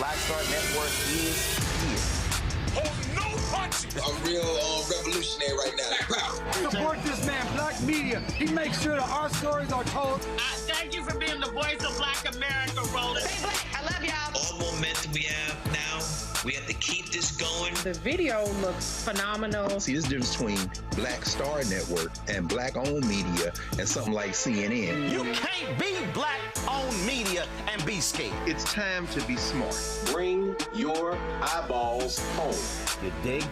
Black Star Network is here. Hold no punches. I'm real revolutionary right now. Support this man, Black Media. He makes sure that our stories are told. Thank you for being the voice of Black America, Roland. Stay black. I love y'all. All momentum we have now, we have to keep this going. The video looks phenomenal. See, this difference between Black Star Network and black-owned media and something like CNN. You can't be black-owned media and be scared. It's time to be smart. Bring your eyeballs home. You dig?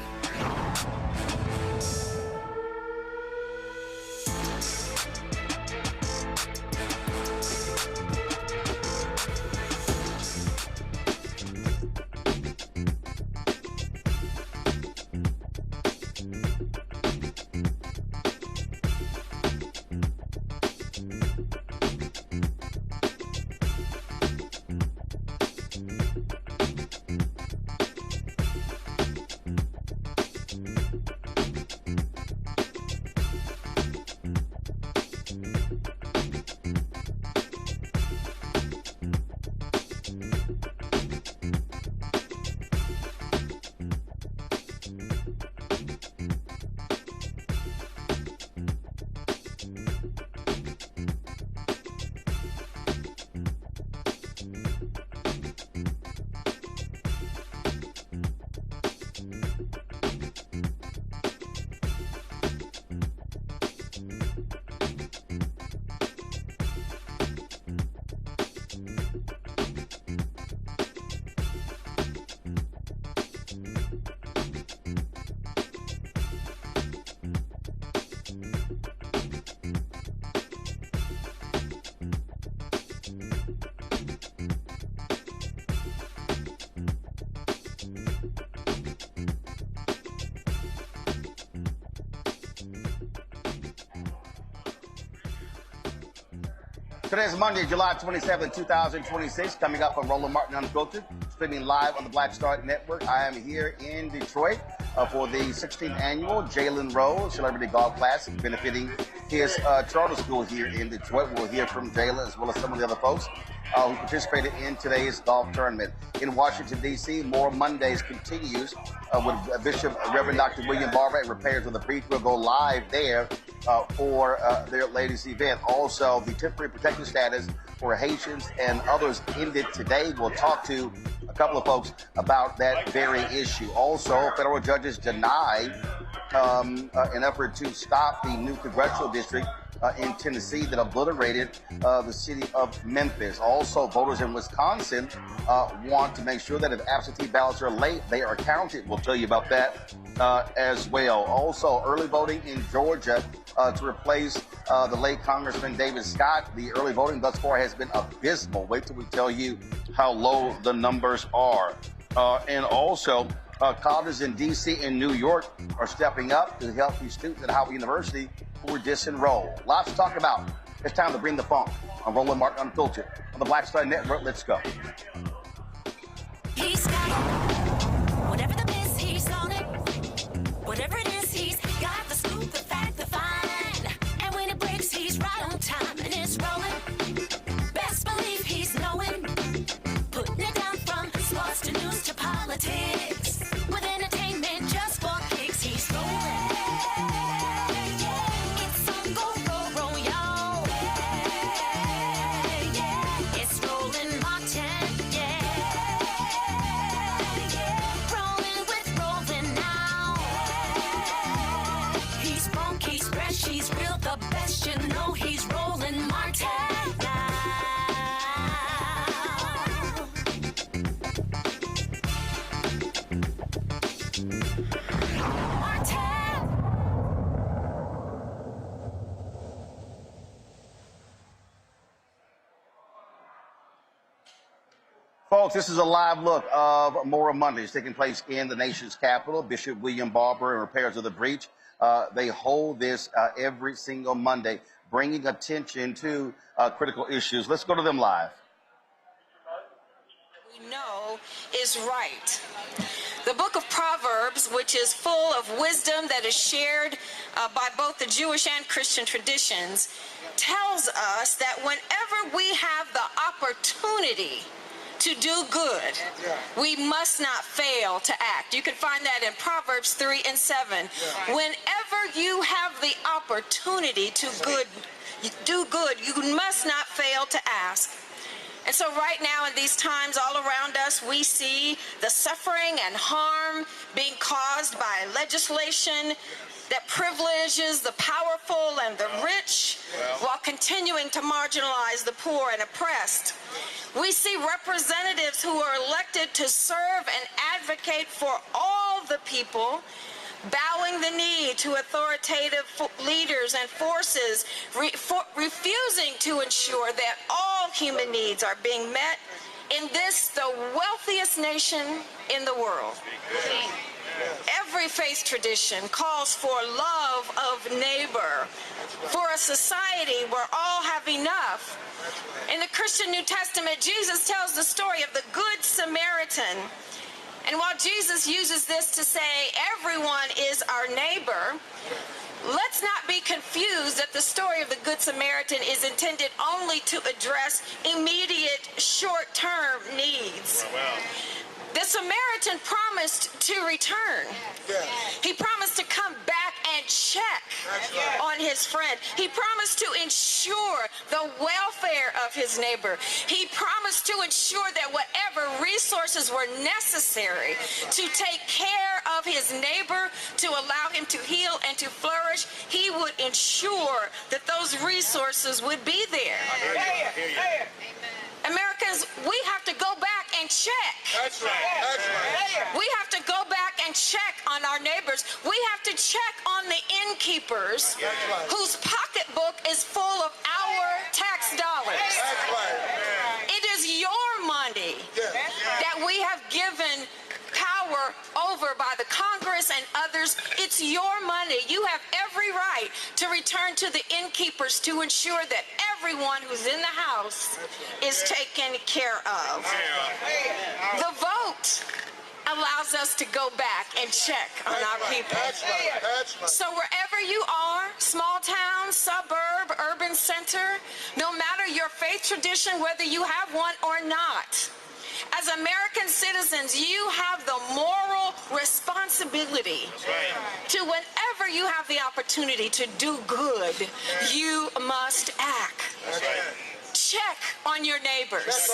Today is Monday, July 27, 2026. Coming up on Roland Martin Unfiltered, streaming live on the Black Star Network. I am here in Detroit for the 16th annual Jalen Rose Celebrity Golf Classic, benefiting his charter school here in Detroit. We'll hear from Jalen as well as some of the other folks who participated in today's golf tournament. In Washington, D.C., Moral Mondays continues with Bishop Reverend Dr. William Barber and Repairs of the Breach. Will go live there for their latest event. Also, the temporary protected status for Haitians and others ended today. We'll talk to a couple of folks about that very issue. Also, federal judges denied an effort to stop the new Congressional District in Tennessee that obliterated the city of Memphis. Also, voters in Wisconsin want to make sure that if absentee ballots are late, they are counted. We'll tell you about that as well. Also, early voting in Georgia to replace the late Congressman David Scott. The early voting thus far has been abysmal. Wait till we tell you how low the numbers are. And also, colleges in D.C. and New York are stepping up to help these students at Howard University who were disenrolled. Lots to talk about. It's time to bring the funk on Roland Martin Unfiltered on the Black Star Network. Let's go. He's got whatever the miss, he's on it. Whatever it is, he's got the scoop, the fact, the fine. And when it breaks, he's right on time and it's rolling. Best believe he's knowing. Putting it down from sports to news to politics. With entertainment just for kicks, he's rolling. It's on go, roll, y'all. It's Roland Martin, rolling with Roland now. He's funky, he's fresh, he's real, the best, you know he's Roland Martin now. Folks, this is a live look of Moral Mondays taking place in the nation's capital. Bishop William Barber and Repairs of the Breach. They hold this every single Monday, bringing attention to critical issues. Let's go to them live. We know is right. The book of Proverbs, which is full of wisdom that is shared by both the Jewish and Christian traditions, tells us that whenever we have the opportunity to do good, we must not fail to act. You can find that in Proverbs 3 and 7. Whenever you have the opportunity to do good, you must not fail to ask. And so right now in these times all around us, we see the suffering and harm being caused by legislation that privileges the powerful and the rich while continuing to marginalize the poor and oppressed. We see representatives who are elected to serve and advocate for all the people, bowing the knee to authoritative leaders and forces, refusing to ensure that all human needs are being met in this, the wealthiest nation in the world. Every faith tradition calls for love of neighbor, for a society where all have enough. In the Christian New Testament, Jesus tells the story of the Good Samaritan. And while Jesus uses this to say everyone is our neighbor, let's not be confused that the story of the Good Samaritan is intended only to address immediate short-term needs. The Samaritan promised to return. He promised to come back and check on his friend. He promised to ensure the welfare of his neighbor. He promised to ensure that whatever resources were necessary to take care of his neighbor, to allow him to heal and to flourish, he would ensure that those resources would be there. Americans, we have to go back and check. That's right. That's right. We have to go back and check on our neighbors. We have to check on the innkeepers whose pocketbook is full of our tax dollars. That's right. It is your money that we have given power over by the Congress and others. It's your money. You have every right to return to the innkeepers to ensure that everyone who's in the house is taken care of. The vote allows us to go back and check on our people. So wherever you are, small town, suburb, urban center, no matter your faith tradition, whether you have one or not, as American citizens, you have the moral responsibility to, whenever you have the opportunity to do good, you must act. Check on your neighbors.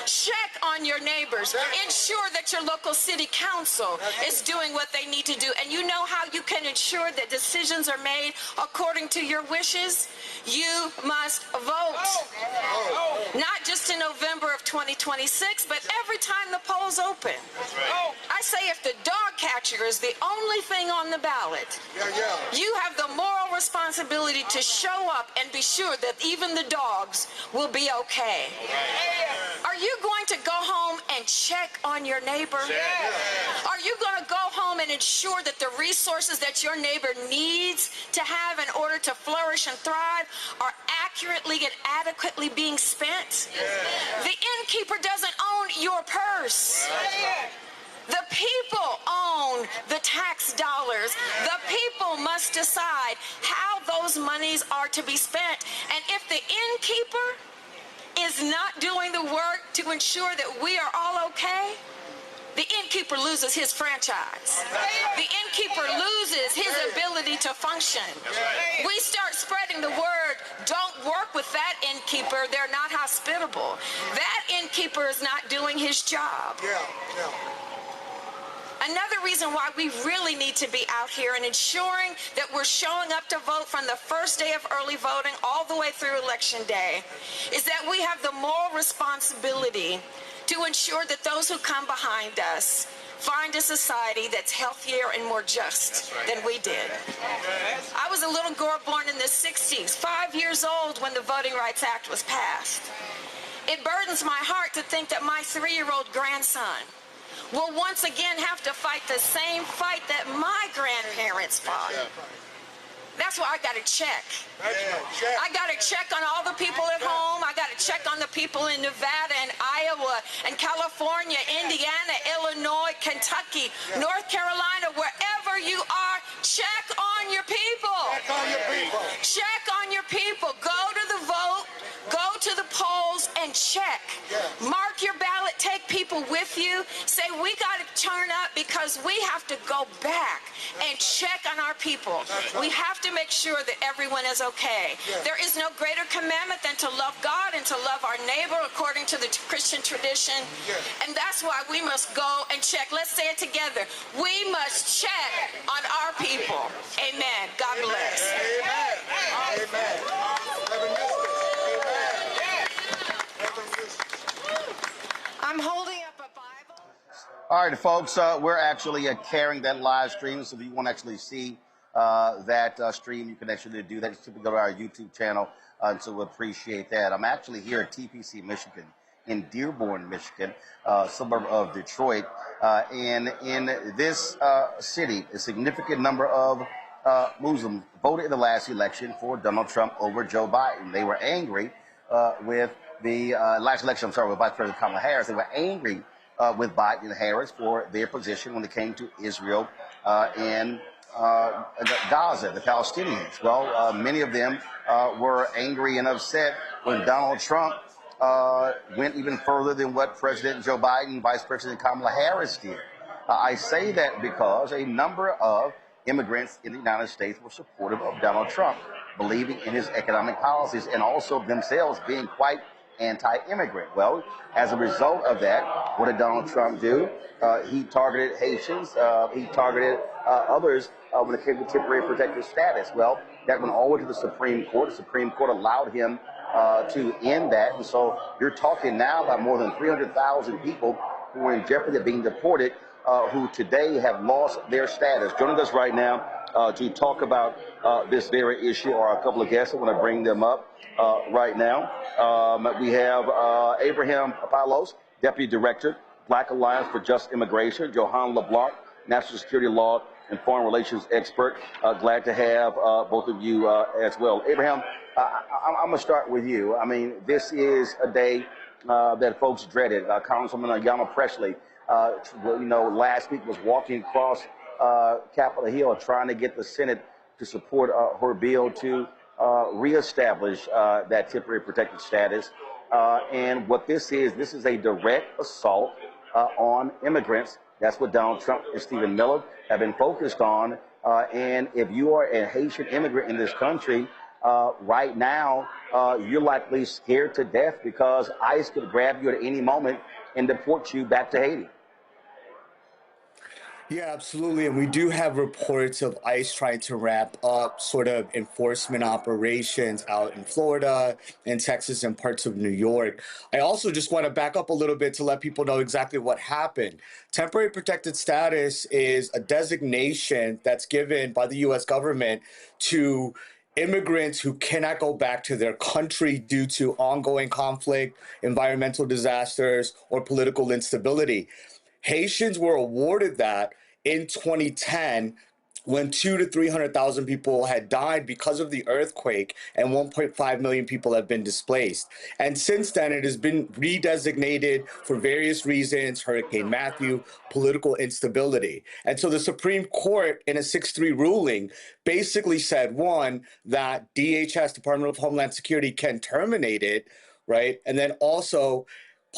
Check on your neighbors. Ensure that your local city council is doing what they need to do. And you know how you can ensure that decisions are made according to your wishes? You must vote. Not just in November of 2026, but every time the polls open. I say if the dog catcher is the only thing on the ballot, you have the moral responsibility to show up and be sure that even the dogs will be okay. Are you going to go home and check on your neighbor? Are you going to go home and ensure that the resources that your neighbor needs to have in order to flourish and thrive are accurately and adequately being spent? The innkeeper doesn't own your purse. The people own the tax dollars. The people must decide how those monies are to be spent. And if the innkeeper is not doing the work to ensure that we are all okay, the innkeeper loses his franchise. The innkeeper loses his ability to function. We start spreading the word, don't work with that innkeeper, they're not hospitable. That innkeeper is not doing his job. Another reason why we really need to be out here and ensuring that we're showing up to vote from the first day of early voting all the way through Election Day is that we have the moral responsibility to ensure that those who come behind us find a society that's healthier and more just than we did. I was a little girl born in the 60s, 5 years old when the Voting Rights Act was passed. It burdens my heart to think that my 3-year-old grandson will once again have to fight the same fight that my grandparents fought. That's why I got to check. I got to check on all the people at home. I got to check on the people in Nevada and Iowa and California, Indiana, Illinois, Kentucky, North Carolina, wherever you are, check on your people. Check on your people. Check on your people. Go to the vote. Go to the polls and check. Mark your ballot, take people with you. Say, we got to turn up because we have to go back and check on our people. We have to make sure that everyone is okay. There is no greater commandment than to love God and to love our neighbor according to the Christian tradition. And that's why we must go and check. Let's say it together. We must check on our people. Amen. God bless. Amen. Amen. I'm holding up a Bible. All right, folks, we're actually carrying that live stream. So if you want to actually see that stream, you can actually do that. Just go to our YouTube channel. So we appreciate that. I'm actually here at TPC, Michigan, in Dearborn, Michigan, suburb of Detroit. And in this city, a significant number of Muslims voted in the last election for Donald Trump over Joe Biden. They were angry with the last election, with Vice President Kamala Harris. They were angry with Biden and Harris for their position when it came to Israel and Gaza, the Palestinians. Well, many of them were angry and upset when Donald Trump went even further than what President Joe Biden and Vice President Kamala Harris did. I say that because a number of immigrants in the United States were supportive of Donald Trump, believing in his economic policies and also themselves being quite anti-immigrant. Well, as a result of that, what did Donald Trump do? He targeted Haitians. He targeted others when it came to temporary protected status. Well, that went all the way to the Supreme Court. The Supreme Court allowed him to end that. And so you're talking now about more than 300,000 people who are in jeopardy of being deported, who today have lost their status. Joining us right now to talk about this very issue are a couple of guests. I want to bring them up right now. We have Abraham Papalos, Deputy Director, Black Alliance for Just Immigration, Johan LeBlanc, National Security Law and Foreign Relations expert. Glad to have both of you as well. Abraham, I'm going to start with you. I mean, this is a day that folks dreaded. Congresswoman Ayanna Pressley, last week was walking across Capitol Hill trying to get the Senate to support her bill to reestablish that temporary protected status. And what this is a direct assault on immigrants. That's what Donald Trump and Stephen Miller have been focused on. And if you are a Haitian immigrant in this country, right now, you're likely scared to death because ICE could grab you at any moment and deport you back to Haiti. Yeah, absolutely. And we do have reports of ICE trying to ramp up sort of enforcement operations out in Florida and Texas and parts of New York. I also just want to back up a little bit to let people know exactly what happened. Temporary protected status is a designation that's given by the U.S. government to immigrants who cannot go back to their country due to ongoing conflict, environmental disasters, or political instability. Haitians were awarded that in 2010 when 200,000 to 300,000 people had died because of the earthquake and 1.5 million people have been displaced. And since then, it has been redesignated for various reasons, Hurricane Matthew, political instability. And so the Supreme Court in a 6-3 ruling basically said, one, that DHS, Department of Homeland Security, can terminate it, right? And then also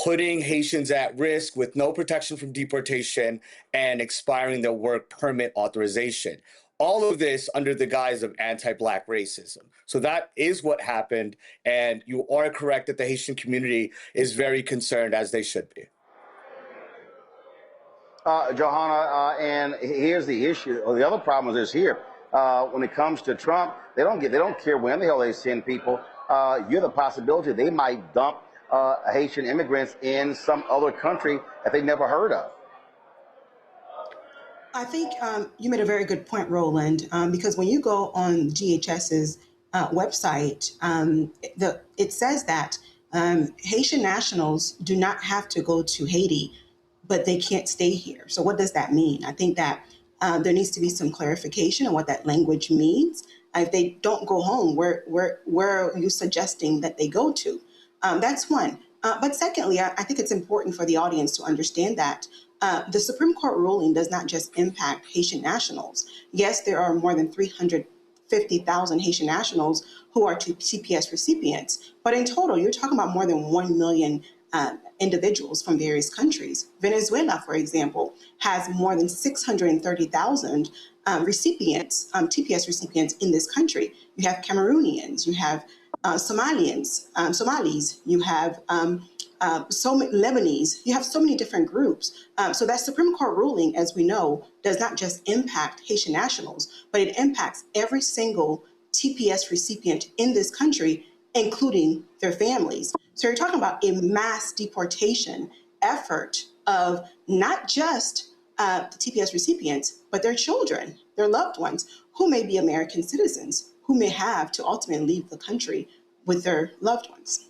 putting Haitians at risk with no protection from deportation and expiring their work permit authorization. All of this under the guise of anti-Black racism. So that is what happened. And you are correct that the Haitian community is very concerned, as they should be. Johanna, and here's the issue. The other problem is here. When it comes to Trump, they don't care when the hell they send people. You're the possibility they might dump Haitian immigrants in some other country that they never heard of. I think you made a very good point, Roland, because when you go on DHS's website, it says that Haitian nationals do not have to go to Haiti, but they can't stay here. So what does that mean? I think that there needs to be some clarification on what that language means. If they don't go home, where are you suggesting that they go to? That's one. But secondly, I think it's important for the audience to understand that the Supreme Court ruling does not just impact Haitian nationals. Yes, there are more than 300,000 250,000 Haitian nationals who are TPS recipients. But in total, you're talking about more than 1 million individuals from various countries. Venezuela, for example, has more than 630,000 recipients, TPS recipients in this country. You have Cameroonians, you have Somalis, you have Lebanese, you have so many different groups. So that Supreme Court ruling, as we know, does not just impact Haitian nationals, but it impacts every single TPS recipient in this country, including their families. So you're talking about a mass deportation effort of not just the TPS recipients, but their children, their loved ones, who may be American citizens, who may have to ultimately leave the country with their loved ones.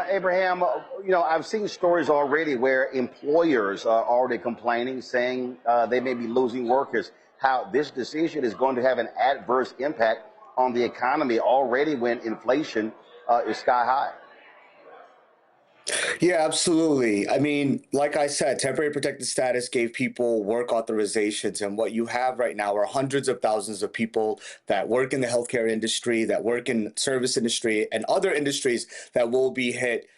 Abraham, I've seen stories already where employers are already complaining, saying they may be losing workers, how this decision is going to have an adverse impact on the economy already when inflation is sky high. Yeah, absolutely. I mean, like I said, temporary protected status gave people work authorizations. And what you have right now are hundreds of thousands of people that work in the healthcare industry, that work in service industry and other industries that will be hit.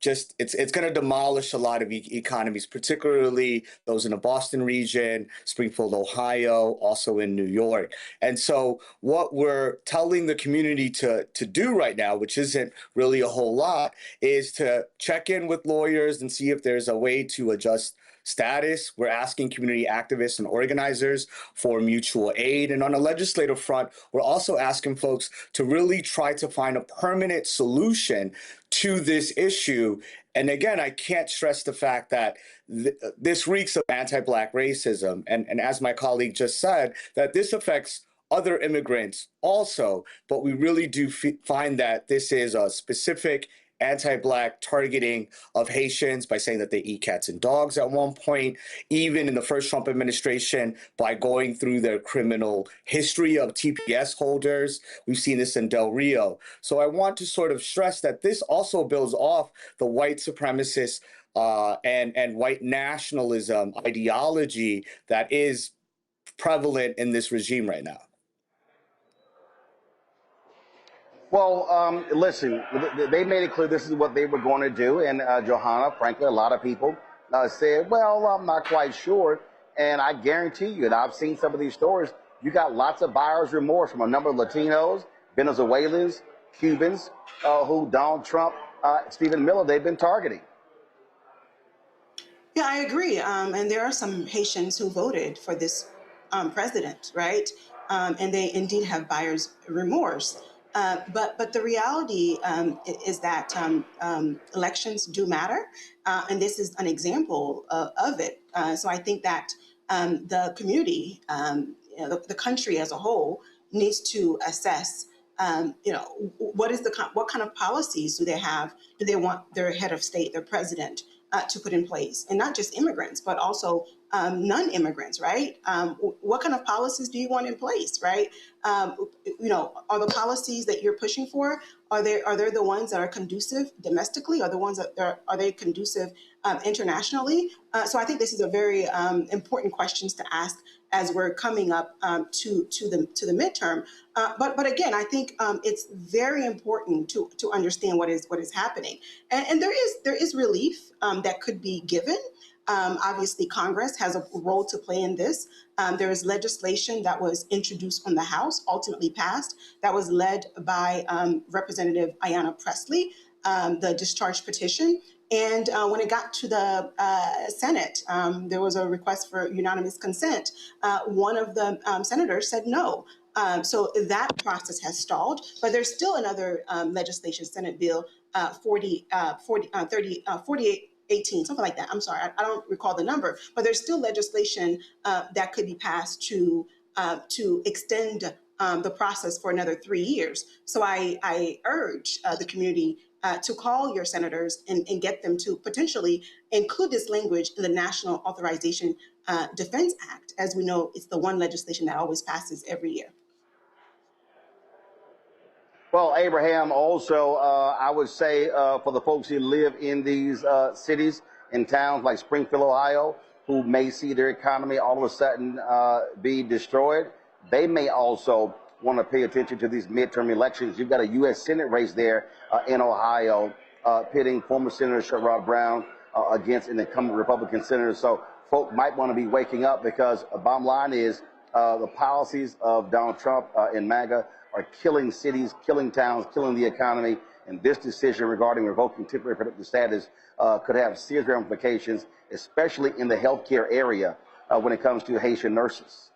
It's going to demolish a lot of economies, particularly those in the Boston region, Springfield, Ohio, also in New York. And so what we're telling the community to do right now, which isn't really a whole lot, is to check in with lawyers and see if there's a way to adjust status. We're asking community activists and organizers for mutual aid. And on a legislative front, we're also asking folks to really try to find a permanent solution to this issue. And again, I can't stress the fact that this reeks of anti-Black racism. And as my colleague just said, that this affects other immigrants also. But we really do find that this is a specific anti-Black targeting of Haitians by saying that they eat cats and dogs at one point, even in the first Trump administration, by going through their criminal history of TPS holders. We've seen this in Del Rio. So I want to sort of stress that this also builds off the white supremacist and white nationalism ideology that is prevalent in this regime right now. Well, listen, they made it clear this is what they were going to do. And Johanna, frankly, a lot of people said, well, I'm not quite sure. And I guarantee you, and I've seen some of these stories, you got lots of buyer's remorse from a number of Latinos, Venezuelans, Cubans, who Donald Trump, Stephen Miller, they've been targeting. Yeah, I agree. And there are some Haitians who voted for this president, right? And they indeed have buyer's remorse. But the reality is that elections do matter, and this is an example of it. So I think that the community, the country as a whole, needs to assess, what kind of policies do they have? Do they want their head of state, their president, to put in place, and not just immigrants, but also non-immigrants, right? What kind of policies do you want in place, right? Are the policies that you're pushing for, are they the ones that are conducive domestically? Are the ones that are they conducive internationally? So I think this is a very important questions to ask as we're coming up to the midterm. But again, I think it's very important to understand what is happening, and there is relief that could be given. Obviously, Congress has a role to play in this. There is legislation that was introduced from the House, ultimately passed, that was led by Representative Ayanna Pressley, the discharge petition. And when it got to the Senate, there was a request for unanimous consent. One of the senators said no. So that process has stalled, but there's still another legislation, Senate Bill 4818, something like that. I'm sorry, I don't recall the number, but there's still legislation that could be passed to extend the process for another 3 years. So I urge the community to call your senators and get them to potentially include this language in the National Authorization Defense Act. As we know, it's the one legislation that always passes every year. Well, Abraham, also, I would say for the folks who live in these cities and towns like Springfield, Ohio, who may see their economy all of a sudden be destroyed, they may also want to pay attention to these midterm elections. You've got a U.S. Senate race there in Ohio, pitting former Senator Sherrod Brown against an incumbent Republican senator. So folk might want to be waking up, because the bottom line is the policies of Donald Trump and MAGA are killing cities, killing towns, killing the economy. And this decision regarding revoking temporary protected status could have serious ramifications, especially in the healthcare area when it comes to Haitian nurses.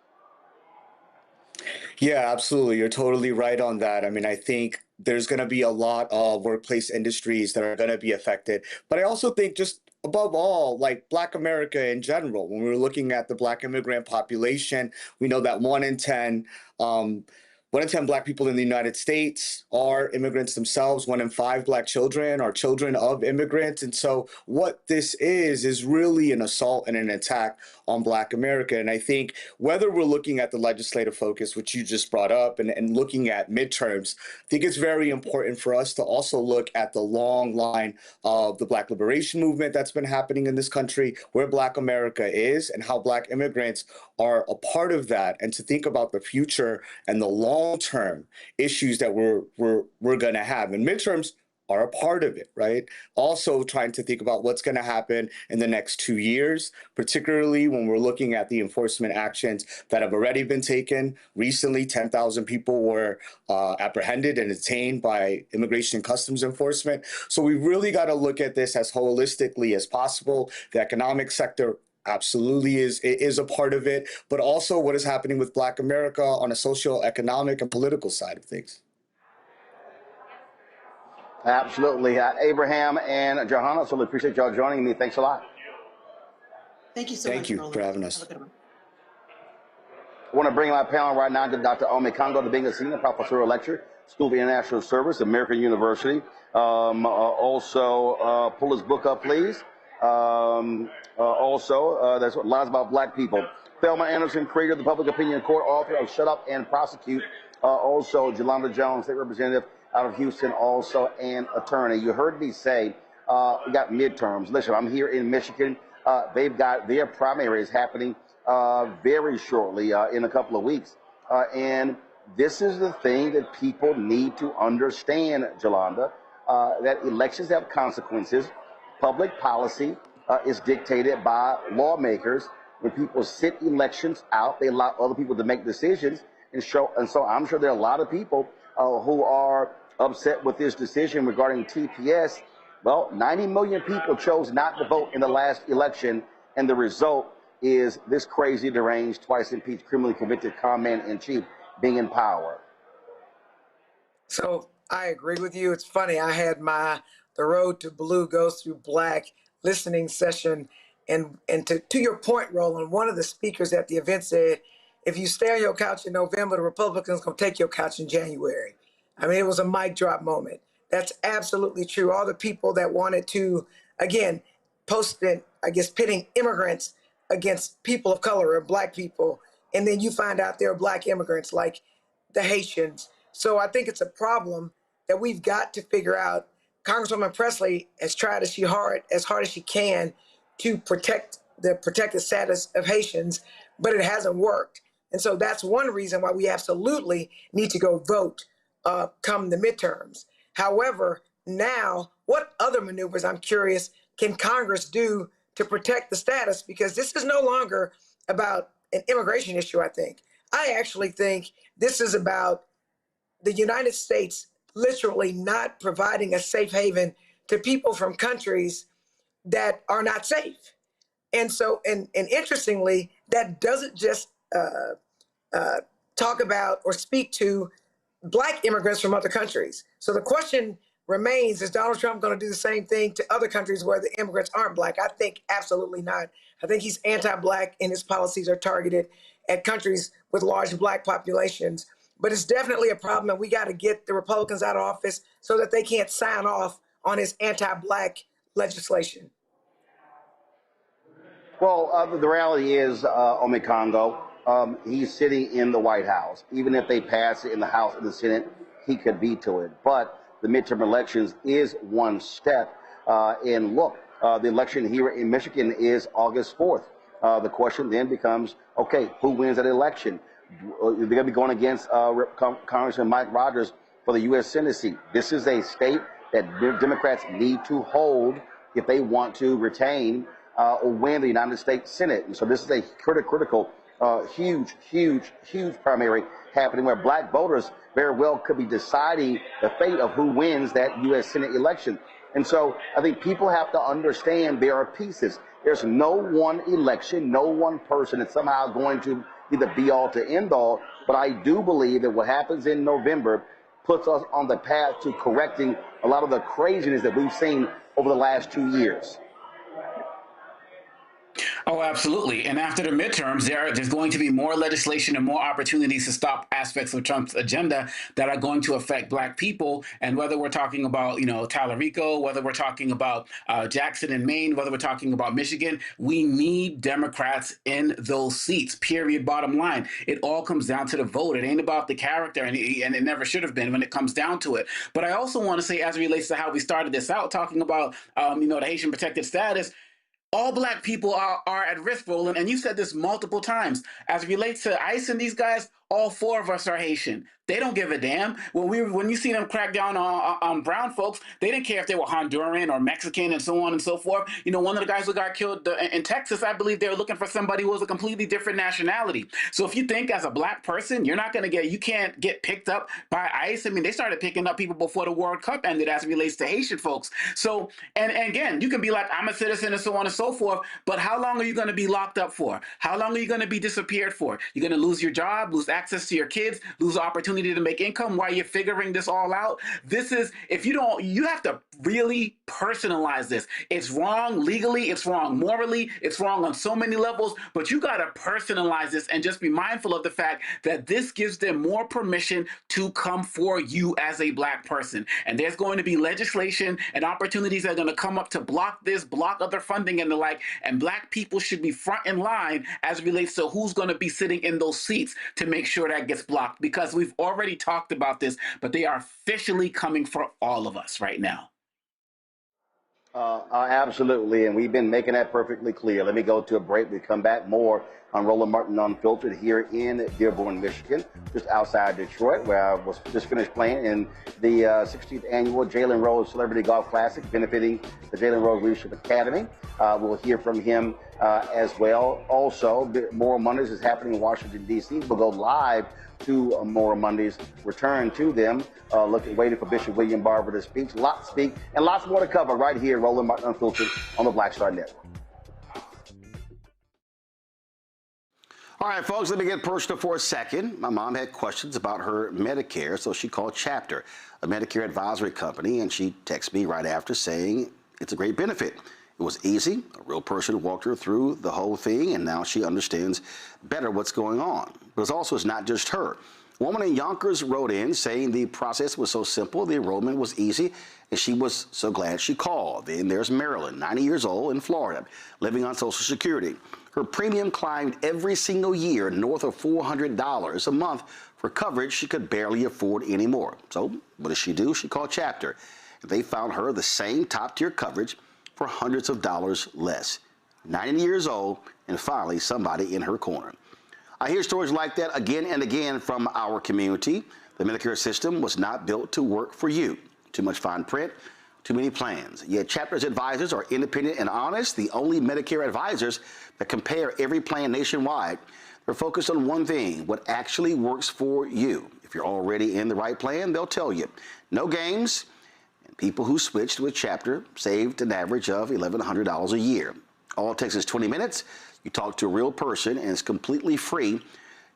Yeah, absolutely. You're totally right on that. I mean, I think there's going to be a lot of workplace industries that are going to be affected. But I also think, just above all, like Black America in general, when we're looking at the Black immigrant population, we know that 1 in 10 Black people in the United States are immigrants themselves. 1 in 5 Black children are children of immigrants. And so what this is really an assault and an attack on Black America. And I think whether we're looking at the legislative focus, which you just brought up, and looking at midterms, I think it's very important for us to also look at the long line of the Black liberation movement that's been happening in this country, where Black America is, and how Black immigrants are a part of that, and to think about the future and the long-term issues that we're going to have. And midterms are a part of it, right? Also trying to think about what's going to happen in the next 2 years, particularly when we're looking at the enforcement actions that have already been taken. Recently, 10,000 people were apprehended and detained by Immigration and Customs Enforcement. So we really got to look at this as holistically as possible. The economic sector absolutely is a part of it, but also what is happening with Black America on a social, economic, and political side of things. Absolutely. Abraham and Johanna, so we appreciate y'all joining me. Thanks a lot. Thank you so much. Thank you for having us. I want to bring my panel right now to Dr. Ome Congo, the being a senior professor lecturer, School of International Service, American University. Also, pull his book up, please. That's what lies about Black people. Thelma Anderson, creator of the Public Opinion Court, author of Shut Up and Prosecute. Also, Jolanda Jones, state representative out of Houston, also an attorney. You heard me say we got midterms. Listen, I'm here in Michigan. They've got their primaries happening very shortly, in a couple of weeks. And this is the thing that people need to understand, Jolanda, that elections have consequences. Public policy is dictated by lawmakers. When people sit elections out, they allow other people to make decisions. And so I'm sure there are a lot of people who are upset with this decision regarding TPS. Well, 90 million people chose not to vote in the last election, and the result is this crazy, deranged, twice impeached, criminally convicted commander-in-chief being in power. So I agree with you. It's funny. I had The Road to Blue Goes Through Black listening session. And to your point, Roland, one of the speakers at the event said, if you stay on your couch in November, the Republicans going to take your couch in January. I mean, it was a mic drop moment. That's absolutely true. All the people that wanted to, again, pitting immigrants against people of color or Black people. And then you find out there are Black immigrants like the Haitians. So I think it's a problem that we've got to figure out. Congresswoman Presley has tried as hard as she can to protect the protected status of Haitians, but it hasn't worked. And so that's one reason why we absolutely need to go vote come the midterms. However, now, what other maneuvers, I'm curious, can Congress do to protect the status? Because this is no longer about an immigration issue, I think. I actually think this is about the United States literally not providing a safe haven to people from countries that are not safe. And so, and interestingly, that doesn't just talk about or speak to Black immigrants from other countries. So the question remains, is Donald Trump going to do the same thing to other countries where the immigrants aren't Black? I think absolutely not. I think he's anti-Black and his policies are targeted at countries with large Black populations. But it's definitely a problem, and we got to get the Republicans out of office so that they can't sign off on his anti-Black legislation. Well, the reality is, Ome Congo, he's sitting in the White House. Even if they pass it in the House and the Senate, he could veto it. But the midterm elections is one step. And look, the election here in Michigan is August 4th. The question then becomes, okay, who wins that election? They're going to be going against Congressman Mike Rogers for the U.S. Senate seat. This is a state that Democrats need to hold if they want to retain or win the United States Senate. And so this is a critical, huge primary happening where black voters very well could be deciding the fate of who wins that U.S. Senate election. And so I think people have to understand there are pieces. There's no one election, no one person that's somehow going to be the be-all to end-all. But I do believe that what happens in November puts us on the path to correcting a lot of the craziness that we've seen over the last 2 years. Oh, absolutely. And after the midterms, there's going to be more legislation and more opportunities to stop aspects of Trump's agenda that are going to affect black people. And whether we're talking about, Tallarico, whether we're talking about Jackson in Maine, whether we're talking about Michigan, we need Democrats in those seats, period, bottom line. It all comes down to the vote. It ain't about the character, and it never should have been when it comes down to it. But I also want to say, as it relates to how we started this out, talking about, the Haitian protected status, all black people are at risk, Roland, and you said this multiple times. As it relates to ICE and these guys, all 4 of us are Haitian. They don't give a damn. When you see them crack down on brown folks, they didn't care if they were Honduran or Mexican and so on and so forth. One of the guys who got killed in Texas, I believe they were looking for somebody who was a completely different nationality. So if you think as a black person, you can't get picked up by ICE. I mean, they started picking up people before the World Cup ended as it relates to Haitian folks. So, and again, you can be like, I'm a citizen and so on and so forth, but how long are you going to be locked up for? How long are you going to be disappeared for? You're going to lose your job, lose access to your kids, lose opportunity to make income while you're figuring this all out. You have to really personalize this. It's wrong legally, it's wrong morally, it's wrong on so many levels, but you got to personalize this and just be mindful of the fact that this gives them more permission to come for you as a black person. And there's going to be legislation and opportunities that are going to come up to block this, block other funding and the like, and black people should be front in line as it relates to who's going to be sitting in those seats to make sure that gets blocked, because we've already talked about this, but they are officially coming for all of us right now. Absolutely, and we've been making that perfectly clear. Let me go to a break. We come back more on Roland Martin Unfiltered here in Dearborn, Michigan, just outside Detroit, where I was just finished playing in the 16th annual Jalen Rose Celebrity Golf Classic, benefiting the Jalen Rose Leadership Academy. We'll hear from him as well. Also, Moral Mondays is happening in Washington, D.C. We'll go live to Moral Mondays, return to them, waiting for Bishop William Barber to speak, and lots more to cover right here, Roland Martin Unfiltered on the Black Star Network. All right, folks, let me get personal for a second. My mom had questions about her Medicare, so she called Chapter, a Medicare advisory company, and she texted me right after saying it's a great benefit. It was easy. A real person walked her through the whole thing, and now she understands better what's going on. But it's not just her. A woman in Yonkers wrote in saying the process was so simple, the enrollment was easy, and she was so glad she called. Then there's Marilyn, 90 years old, in Florida, living on Social Security. Her premium climbed every single year north of $400 a month for coverage she could barely afford anymore. So what does she do? She called Chapter. They found her the same top-tier coverage for hundreds of dollars less. 90 years old, and finally somebody in her corner. I hear stories like that again and again from our community. The Medicare system was not built to work for you. Too much fine print, too many plans. Yet Chapter's advisors are independent and honest, the only Medicare advisors that compare every plan nationwide. They're focused on one thing, what actually works for you. If you're already in the right plan, they'll tell you. No games. People who switched with Chapter saved an average of $1,100 a year. All it takes is 20 minutes. You talk to a real person, and it's completely free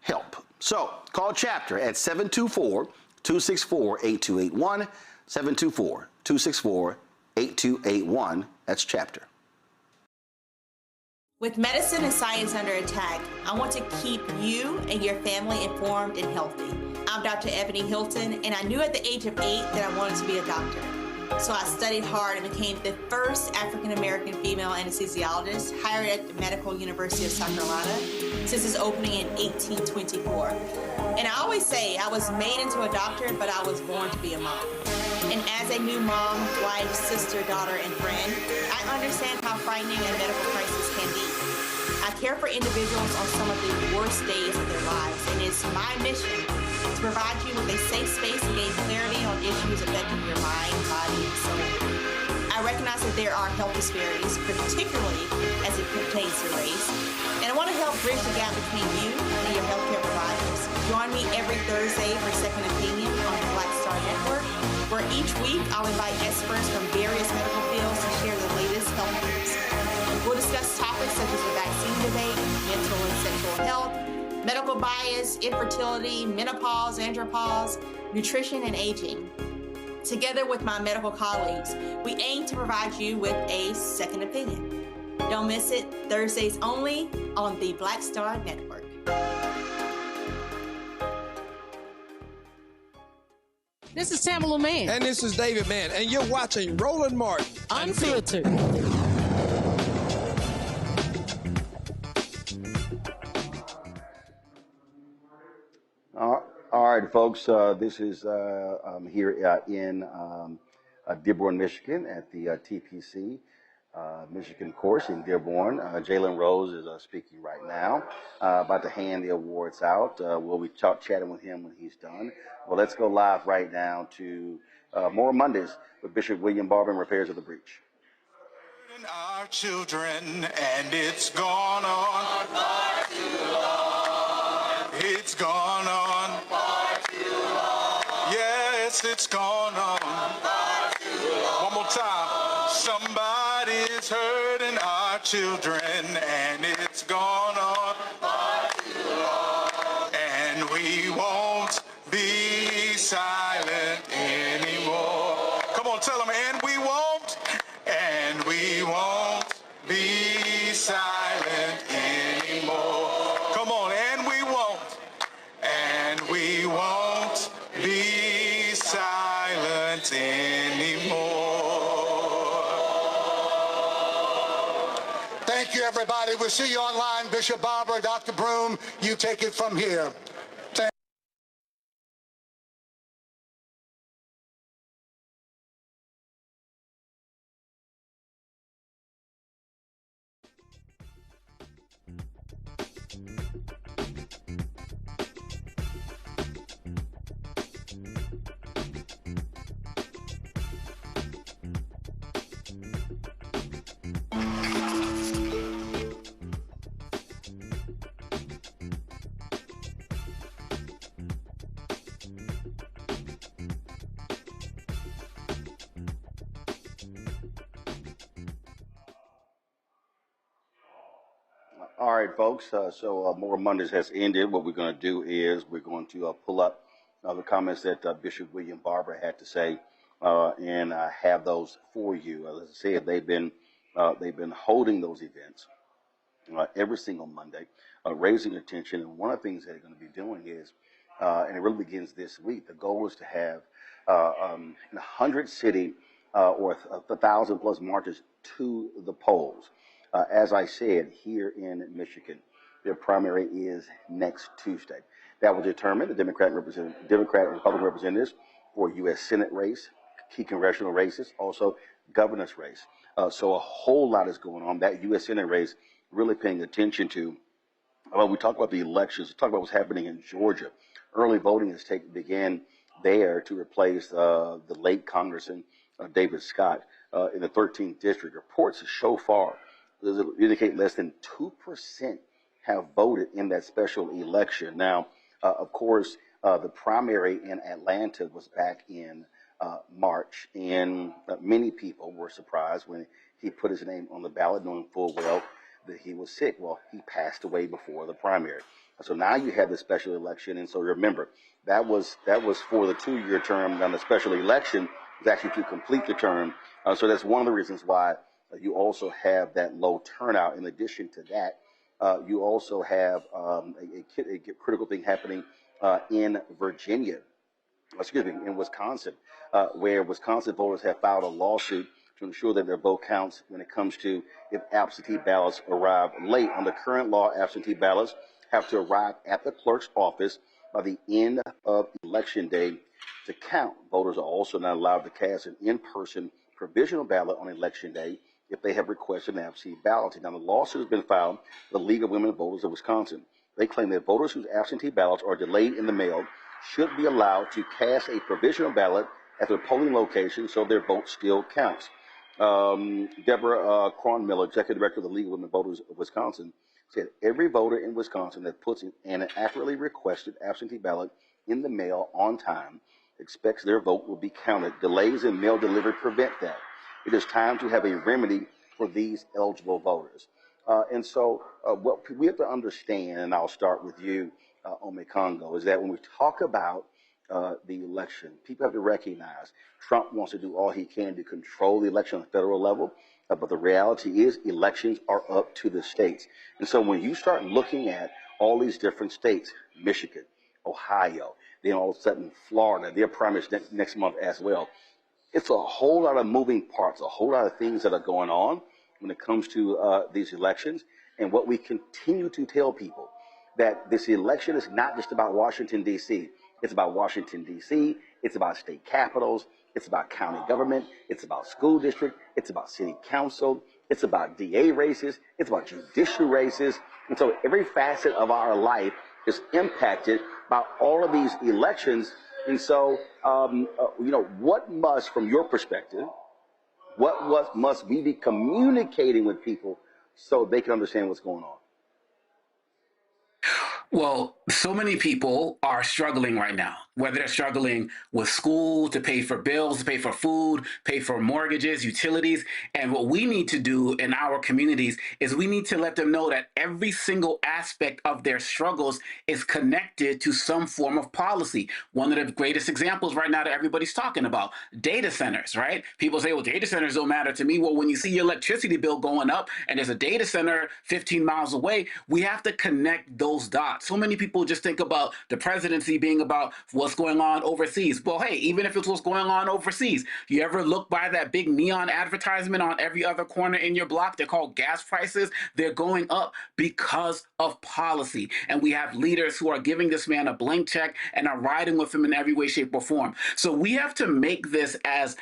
help. So call Chapter at 724-264-8281, 724-264-8281. That's Chapter. With medicine and science under attack, I want to keep you and your family informed and healthy. I'm Dr. Ebony Hilton, and I knew at the age of 8 that I wanted to be a doctor. So I studied hard and became the first African-American female anesthesiologist hired at the Medical University of South Carolina since its opening in 1824. And I always say I was made into a doctor, but I was born to be a mom. And as a new mom, wife, sister, daughter, and friend, I understand how frightening a medical crisis can be. I care for individuals on some of the worst days of their lives, and it's my mission to provide you with a safe space to gain clarity on issues affecting your mind, body, and soul. I recognize that there are health disparities, particularly as it pertains to race, and I want to help bridge the gap between you and your healthcare providers. Join me every Thursday for Second Opinion on the Black Star Network, where each week I'll invite experts from various medical fields to share the latest health news. We'll discuss topics such as the vaccine debate, mental and sexual health, medical bias, infertility, menopause, andropause, nutrition, and aging. Together with my medical colleagues, we aim to provide you with a second opinion. Don't miss it, Thursdays only on the Black Star Network. This is Tamala Mann. And this is David Mann. And you're watching Roland Martin Unfiltered. All right, folks, this is here in Dearborn, Michigan at the TPC Michigan course in Dearborn. Jalen Rose is speaking right now, about to hand the awards out. We'll be chatting with him when he's done. Well, let's go live right now to Moral Mondays with Bishop William Barber and Repairs of the Breach. Our children, and it's gone on far too long. It's gone on far too long. Yes, it's gone on far too long. One more time. Somebody's hurting our children, and it's gone on far too long. And we won't be silent anymore. Come on, tell them, and we won't. And we won't be silent anymore. Come on, and we won't. And we won't be silent anymore. Thank you, everybody. We'll see you online. Bishop Barber, Dr. Broom, you take it from here. All right, folks. So Moral Mondays has ended. What we're going to do is we're going to pull up the comments that Bishop William Barber had to say and have those for you. As I said, they've been holding those events every single Monday, raising attention. And one of the things that they're going to be doing is, and it really begins this week, the goal is to have 100 city or 1,000 plus marches to the polls. As I said, here in Michigan, their primary is next Tuesday. That will determine the Democrat and Republican representatives for U.S. Senate race, key congressional races, also governor's race. So a whole lot is going on. That U.S. Senate race, really paying attention to. We talk about the elections. We talk about what's happening in Georgia. Early voting has began there to replace the late Congressman David Scott in the 13th district. Reports so far indicate less than 2% have voted in that special election. Now, of course, the primary in Atlanta was back in March, and many people were surprised when he put his name on the ballot, knowing full well that he was sick. Well, he passed away before the primary. So now you have the special election, and so remember, that was for the 2-year term. Now the special election was actually to complete the term. So that's one of the reasons why you also have that low turnout. In addition to that, you also have a critical thing happening in Virginia, in Wisconsin, where Wisconsin voters have filed a lawsuit to ensure that their vote counts when it comes to if absentee ballots arrive late. Under current law, absentee ballots have to arrive at the clerk's office by the end of election day to count. Voters are also not allowed to cast an in-person provisional ballot on election day if they have requested an absentee ballot. Now, the lawsuit has been filed with the League of Women Voters of Wisconsin. They claim that voters whose absentee ballots are delayed in the mail should be allowed to cast a provisional ballot at their polling location so their vote still counts. Deborah Cronmiller, Executive Director of the League of Women Voters of Wisconsin, said every voter in Wisconsin that puts in an accurately requested absentee ballot in the mail on time expects their vote will be counted. Delays in mail delivery prevent that. It is time to have a remedy for these eligible voters. And so what we have to understand, and I'll start with you, Ome Congo, is that when we talk about the election, people have to recognize Trump wants to do all he can to control the election on the federal level, but the reality is elections are up to the states. And so when you start looking at all these different states, Michigan, Ohio, then all of a sudden Florida, their primaries next month as well, it's a whole lot of moving parts, a whole lot of things that are going on when it comes to these elections. And what we continue to tell people, that this election is not just about Washington, D.C. It's about Washington, D.C. It's about state capitals. It's about county government. It's about school district. It's about city council. It's about DA races. It's about judicial races. And so every facet of our life is impacted by all of these elections. And so, what must, from your perspective, must we be communicating with people so they can understand what's going on? Well, so many people are struggling right now, whether they're struggling with school, to pay for bills, to pay for food, pay for mortgages, utilities. And what we need to do in our communities is we need to let them know that every single aspect of their struggles is connected to some form of policy. One of the greatest examples right now that everybody's talking about, data centers, right? People say, well, data centers don't matter to me. Well, when you see your electricity bill going up and there's a data center 15 miles away, we have to connect those dots. So many people just think about the presidency being about what's going on overseas. Well, hey, even if it's what's going on overseas, you ever look by that big neon advertisement on every other corner in your block? They're called gas prices. They're going up because of policy. And we have leaders who are giving this man a blank check and are riding with him in every way, shape, or form. So we have to make this as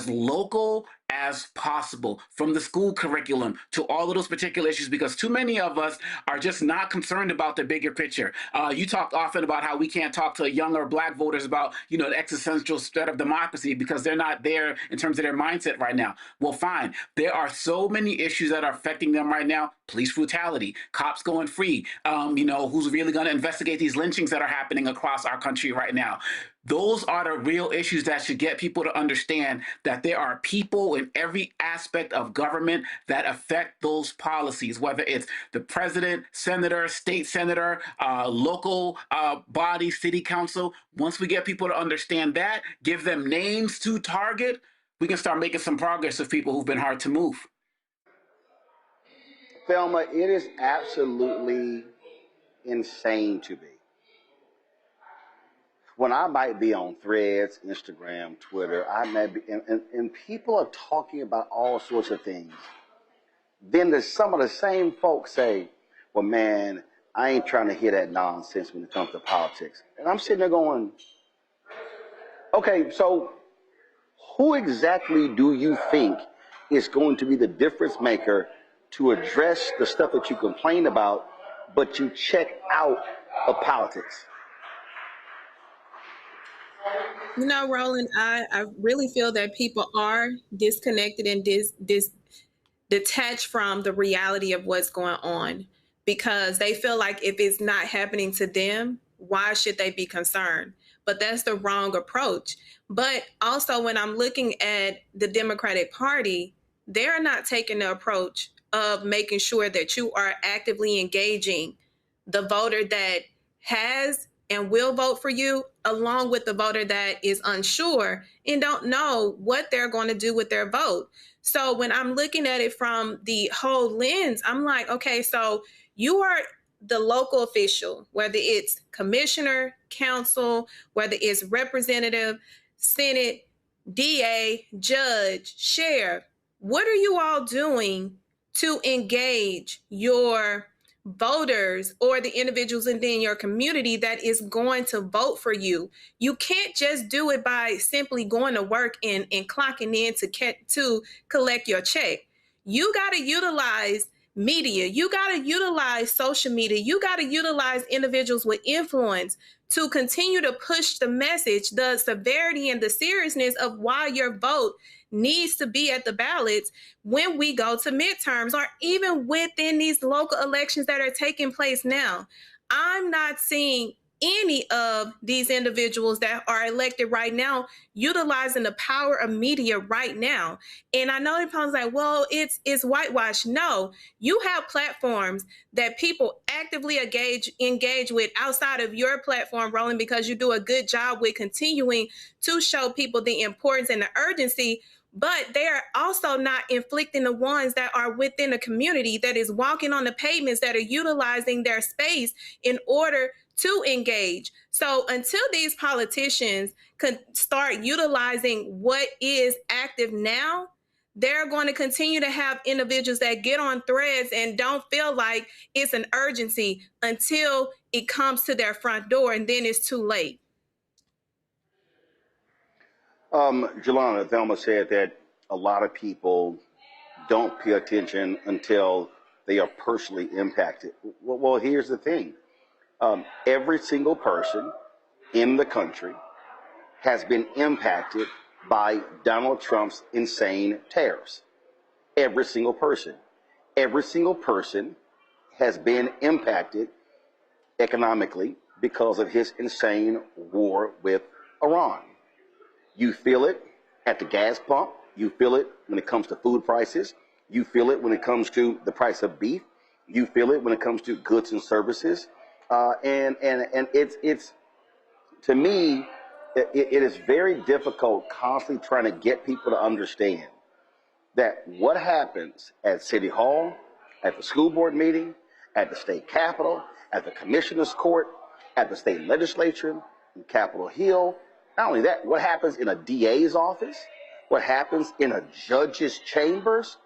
local as possible, from the school curriculum to all of those particular issues, because too many of us are just not concerned about the bigger picture. You talk often about how we can't talk to younger black voters about, the existential threat of democracy because they're not there in terms of their mindset right now. Well, fine. There are so many issues that are affecting them right now. Police brutality, cops going free, who's really going to investigate these lynchings that are happening across our country right now. Those are the real issues that should get people to understand that there are people in every aspect of government that affect those policies, whether it's the president, senator, state senator, local body, city council. Once we get people to understand that, give them names to target, we can start making some progress with people who've been hard to move. Thelma, it is absolutely insane to me. When I might be on Threads, Instagram, Twitter, I may be, and people are talking about all sorts of things. Then there's some of the same folks say, well, man, I ain't trying to hear that nonsense when it comes to politics. And I'm sitting there going, okay, so who exactly do you think is going to be the difference maker to address the stuff that you complain about, but you check out of politics? Roland, I really feel that people are disconnected and detached from the reality of what's going on, because they feel like if it's not happening to them, why should they be concerned? But that's the wrong approach. But also, when I'm looking at the Democratic Party, they're not taking the approach of making sure that you are actively engaging the voter that has and will vote for you, along with the voter that is unsure and don't know what they're going to do with their vote. So when I'm looking at it from the whole lens, I'm like, okay, so you are the local official, whether it's commissioner, council, whether it's representative, Senate, DA, judge, sheriff. What are you all doing to engage your voters or the individuals within your community that is going to vote for you? You can't just do it by simply going to work and clocking in to collect your check. you got to utilize media. You got to utilize social media. You got to utilize individuals with influence to continue to push the message, the severity and the seriousness of why your vote needs to be at the ballots when we go to midterms, or even within these local elections that are taking place now. I'm not seeing any of these individuals that are elected right now utilizing the power of media right now. And I know people like, well, it's whitewash. No, you have platforms that people actively engage with outside of your platform, Roland, because you do a good job with continuing to show people the importance and the urgency. But they are also not inflicting the ones that are within the community that is walking on the pavements, that are utilizing their space in order to engage. So until these politicians can start utilizing what is active now, they're going to continue to have individuals that get on threads and don't feel like it's an urgency until it comes to their front door, and then it's too late. Jelana, Thelma said that a lot of people don't pay attention until they are personally impacted. Well, here's the thing. Every single person in the country has been impacted by Donald Trump's insane tariffs. Every single person. Every single person has been impacted economically because of his insane war with Iran. You feel it at the gas pump. You feel it when it comes to food prices. You feel it when it comes to the price of beef. You feel it when it comes to goods and services. And it's to me, it is very difficult constantly trying to get people to understand that what happens at City Hall, at the school board meeting, at the state capitol, at the commissioner's court, at the state legislature, in Capitol Hill. Not only that, what happens in a DA's office, what happens in a judge's chambers,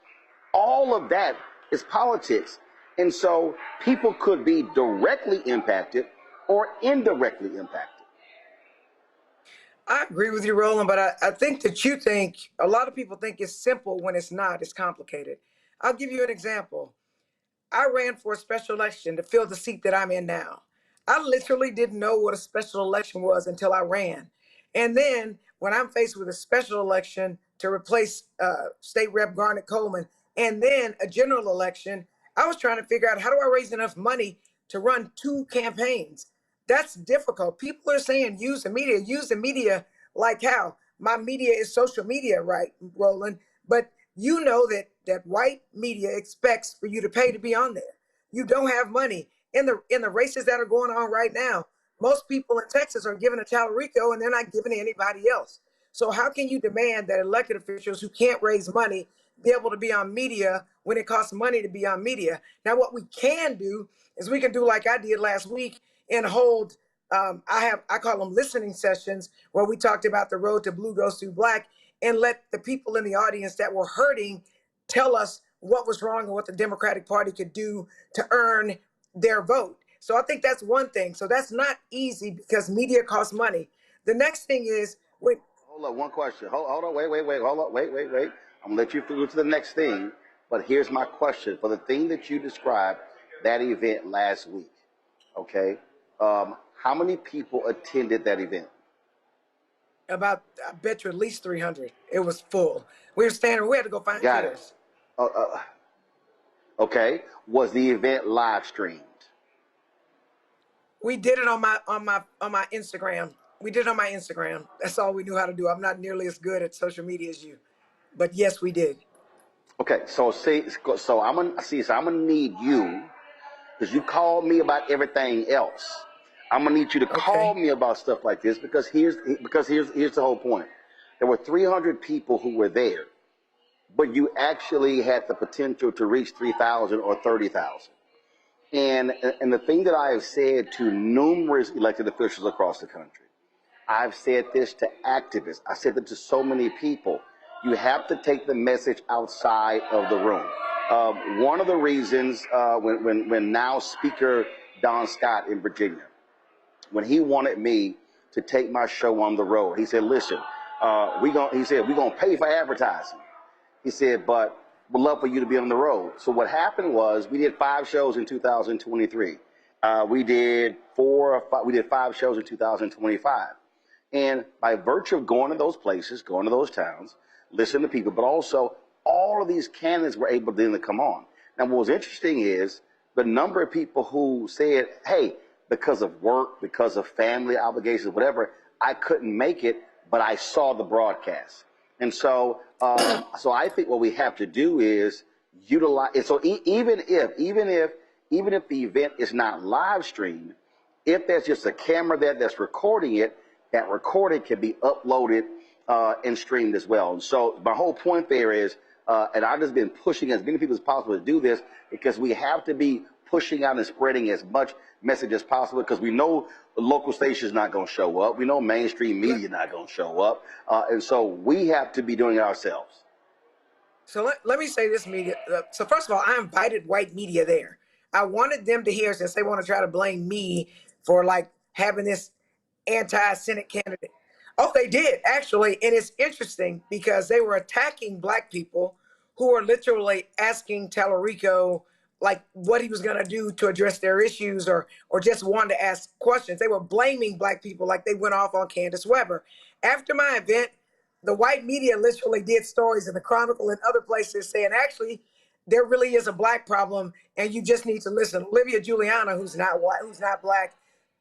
all of that is politics. And so people could be directly impacted or indirectly impacted. I agree with you, Roland, but I think that a lot of people think it's simple when it's not. It's complicated. I'll give you an example. I ran for a special election to fill the seat that I'm in now. I literally didn't know what a special election was until I ran. And then when I'm faced with a special election to replace State Rep Garnet Coleman, and then a general election, I was trying to figure out, how do I raise enough money to run 2 campaigns? That's difficult. People are saying use the media. Use the media like how? My media is social media, right, Roland? But you know that white media expects for you to pay to be on there. You don't have money. In the races that are going on right now, most people in Texas are giving to Talarico and they're not giving to anybody else. So how can you demand that elected officials who can't raise money be able to be on media when it costs money to be on media? Now, what we can do is we can do like I did last week and hold, I call them listening sessions, where we talked about the road to blue goes through black, and let the people in the audience that were hurting tell us what was wrong and what the Democratic Party could do to earn their vote. So I think that's one thing. So that's not easy because media costs money. The next thing is, Hold on, one question. Hold on, wait. Hold on, wait. I'm gonna let you go to the next thing. But here's my question. For the thing that you described, that event last week, okay? How many people attended that event? About, I bet you at least 300. It was full. We were standing, we had to go find chairs. Okay. Was the event live streamed? We did it on my Instagram. We did it on my Instagram. That's all we knew how to do. I'm not nearly as good at social media as you, but yes, we did. Okay, so I'm gonna need you, because you called me about everything else. I'm gonna need you to call me about stuff like this, because here's the whole point. There were 300 people who were there, but you actually had the potential to reach 3,000 or 30,000. And the thing that I have said to numerous elected officials across the country, I've said this to activists, I said it to so many people, you have to take the message outside of the room. One of the reasons when now Speaker Don Scott in Virginia, when he wanted me to take my show on the road, he said, listen, we're gonna pay for advertising. He said, but would love for you to be on the road. So what happened was we did 5 shows in 2023. We did 5 shows in 2025. And by virtue of going to those places, going to those towns, listening to people, but also all of these candidates were able then to come on. Now, what was interesting is the number of people who said, hey, because of work, because of family obligations, whatever, I couldn't make it, but I saw the broadcast. And so, so I think what we have to do is utilize. And so even if the event is not live streamed, if there's just a camera there that's recording it, that recording can be uploaded and streamed as well. And so my whole point there is, and I've just been pushing as many people as possible to do this, because we have to be pushing out and spreading as much message as possible, because we know the local station is not going to show up. We know mainstream media is not going to show up. And so we have to be doing it ourselves. So let me say this, media. So first of all, I invited white media there. I wanted them to hear, since they want to try to blame me for like having this anti-Senate candidate. Oh, they did, actually. And it's interesting because they were attacking black people who were literally asking Tallarico like what he was going to do to address their issues, or just wanted to ask questions. They were blaming black people like they went off on Candace Weber. After my event, the white media literally did stories in the Chronicle and other places saying, actually, there really is a black problem and you just need to listen. Olivia Giuliana, who's not white, who's not black,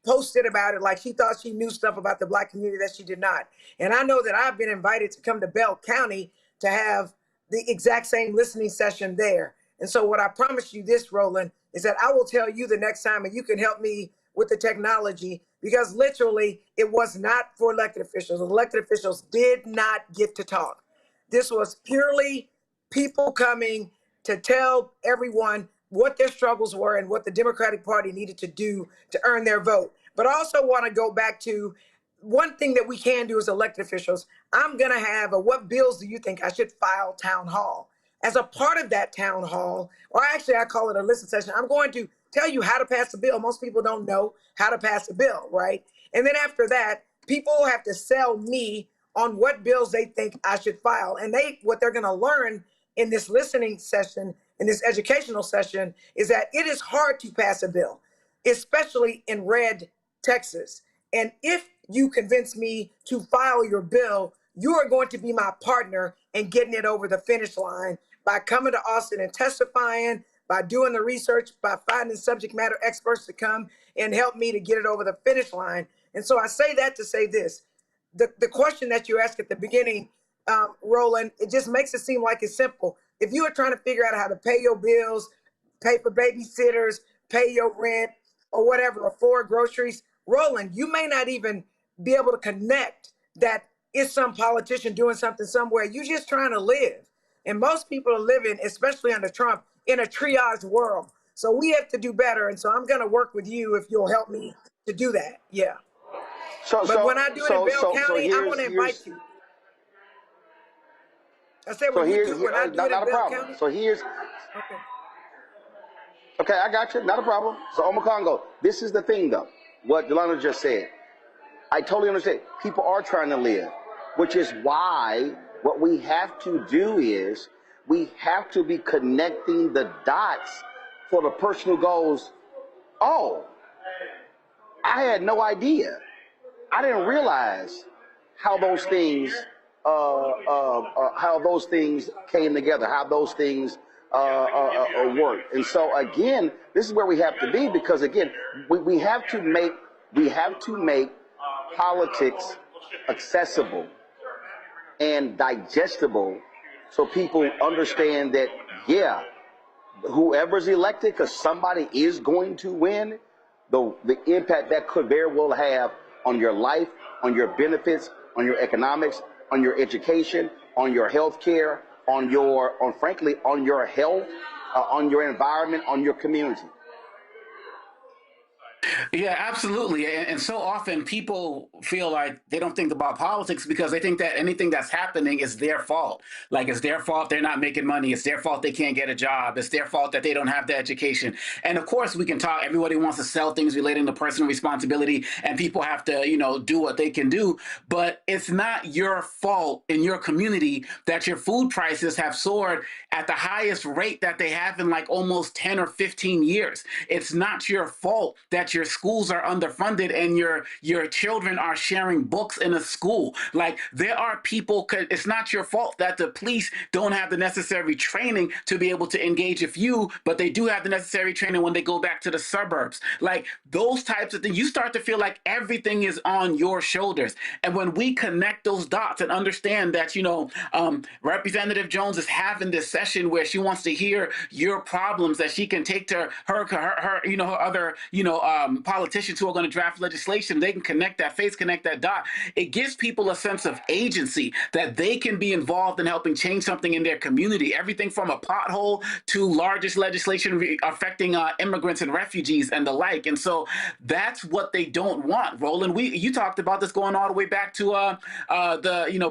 posted about it like she thought she knew stuff about the black community that she did not. And I know that I've been invited to come to Bell County to have the exact same listening session there. And so what I promise you this, Roland, is that I will tell you the next time, and you can help me with the technology, because literally it was not for elected officials. Elected officials did not get to talk. This was purely people coming to tell everyone what their struggles were and what the Democratic Party needed to do to earn their vote. But I also want to go back to one thing that we can do as elected officials. I'm going to have a what bills do you think I should file town hall? As a part of that town hall, or actually I call it a listen session, I'm going to tell you how to pass a bill. Most people don't know how to pass a bill, right? And then after that, people have to sell me on what bills they think I should file. And what they're going to learn in this listening session, in this educational session, is that it is hard to pass a bill, especially in red Texas. And if you convince me to file your bill, you are going to be my partner in getting it over the finish line by coming to Austin and testifying, by doing the research, by finding subject matter experts to come and help me to get it over the finish line. And so I say that to say this. The question that you asked at the beginning, Roland, it just makes it seem like it's simple. If you are trying to figure out how to pay your bills, pay for babysitters, pay your rent, or whatever, afford groceries, Roland, you may not even be able to connect that it's some politician doing something somewhere. You're just trying to live. And most people are living, especially under Trump, in a triage world. So we have to do better. And so I'm going to work with you if you'll help me to do that. Yeah. But when I do it in Bell County, I'm going to invite you. I said, when you do, when I do it in Bell County. So here's, okay, I got you, not a problem. So Omakongo, this is the thing though, what Delano just said. I totally understand. People are trying to live, which is why what we have to do is we have to be connecting the dots for the person who goes, oh, I had no idea. I didn't realize how those things came together, how those things work. And so again, this is where we have to be, because again, we have to make politics accessible and digestible, so people understand that, yeah, whoever's elected, because somebody is going to win, the impact that could very well have on your life, on your benefits, on your economics, on your education, on your health care, frankly, on your health, on your environment, on your community. Yeah, absolutely. And so often people feel like they don't think about politics because they think that anything that's happening is their fault. Like it's their fault they're not making money. It's their fault they can't get a job. It's their fault that they don't have the education. And of course, we can talk. Everybody wants to sell things relating to personal responsibility, and people have to, do what they can do. But it's not your fault in your community that your food prices have soared at the highest rate that they have in like almost 10 or 15 years. It's not your fault that your schools are underfunded and your children are sharing books in a school. Like there are people, it's not your fault that the police don't have the necessary training to be able to engage with you, but they do have the necessary training when they go back to the suburbs. Like those types of things, you start to feel like everything is on your shoulders. And when we connect those dots and understand that, Representative Jones is having this session where she wants to hear your problems that she can take to her other, politicians who are going to draft legislation. They can connect that dot. It gives people a sense of agency that they can be involved in helping change something in their community. Everything from a pothole to largest legislation affecting immigrants and refugees and the like. And so that's what they don't want. Roland, you talked about this going all the way back to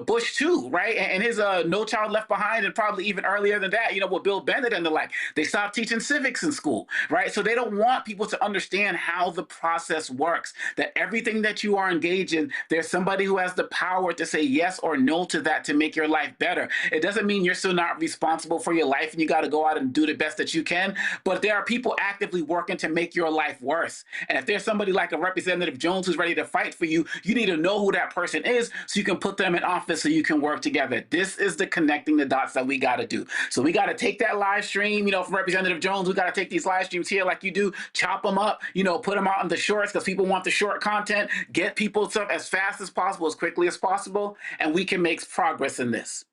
Bush too, right? And his No Child Left Behind, and probably even earlier than that, with Bill Bennett and the like. They stopped teaching civics in school, right? So they don't want people to understand how the process works, that everything that you are engaged in, there's somebody who has the power to say yes or no to that to make your life better. It doesn't mean you're still not responsible for your life and you got to go out and do the best that you can, but there are people actively working to make your life worse. And if there's somebody like a Representative Jones who's ready to fight for you, you need to know who that person is so you can put them in office so you can work together. This is the connecting the dots that we got to do. So we got to take that live stream, from Representative Jones, we got to take these live streams here like you do, chop them up, put them out on the shorts because people want the short content, get people stuff as fast as possible, as quickly as possible, and we can make progress in this.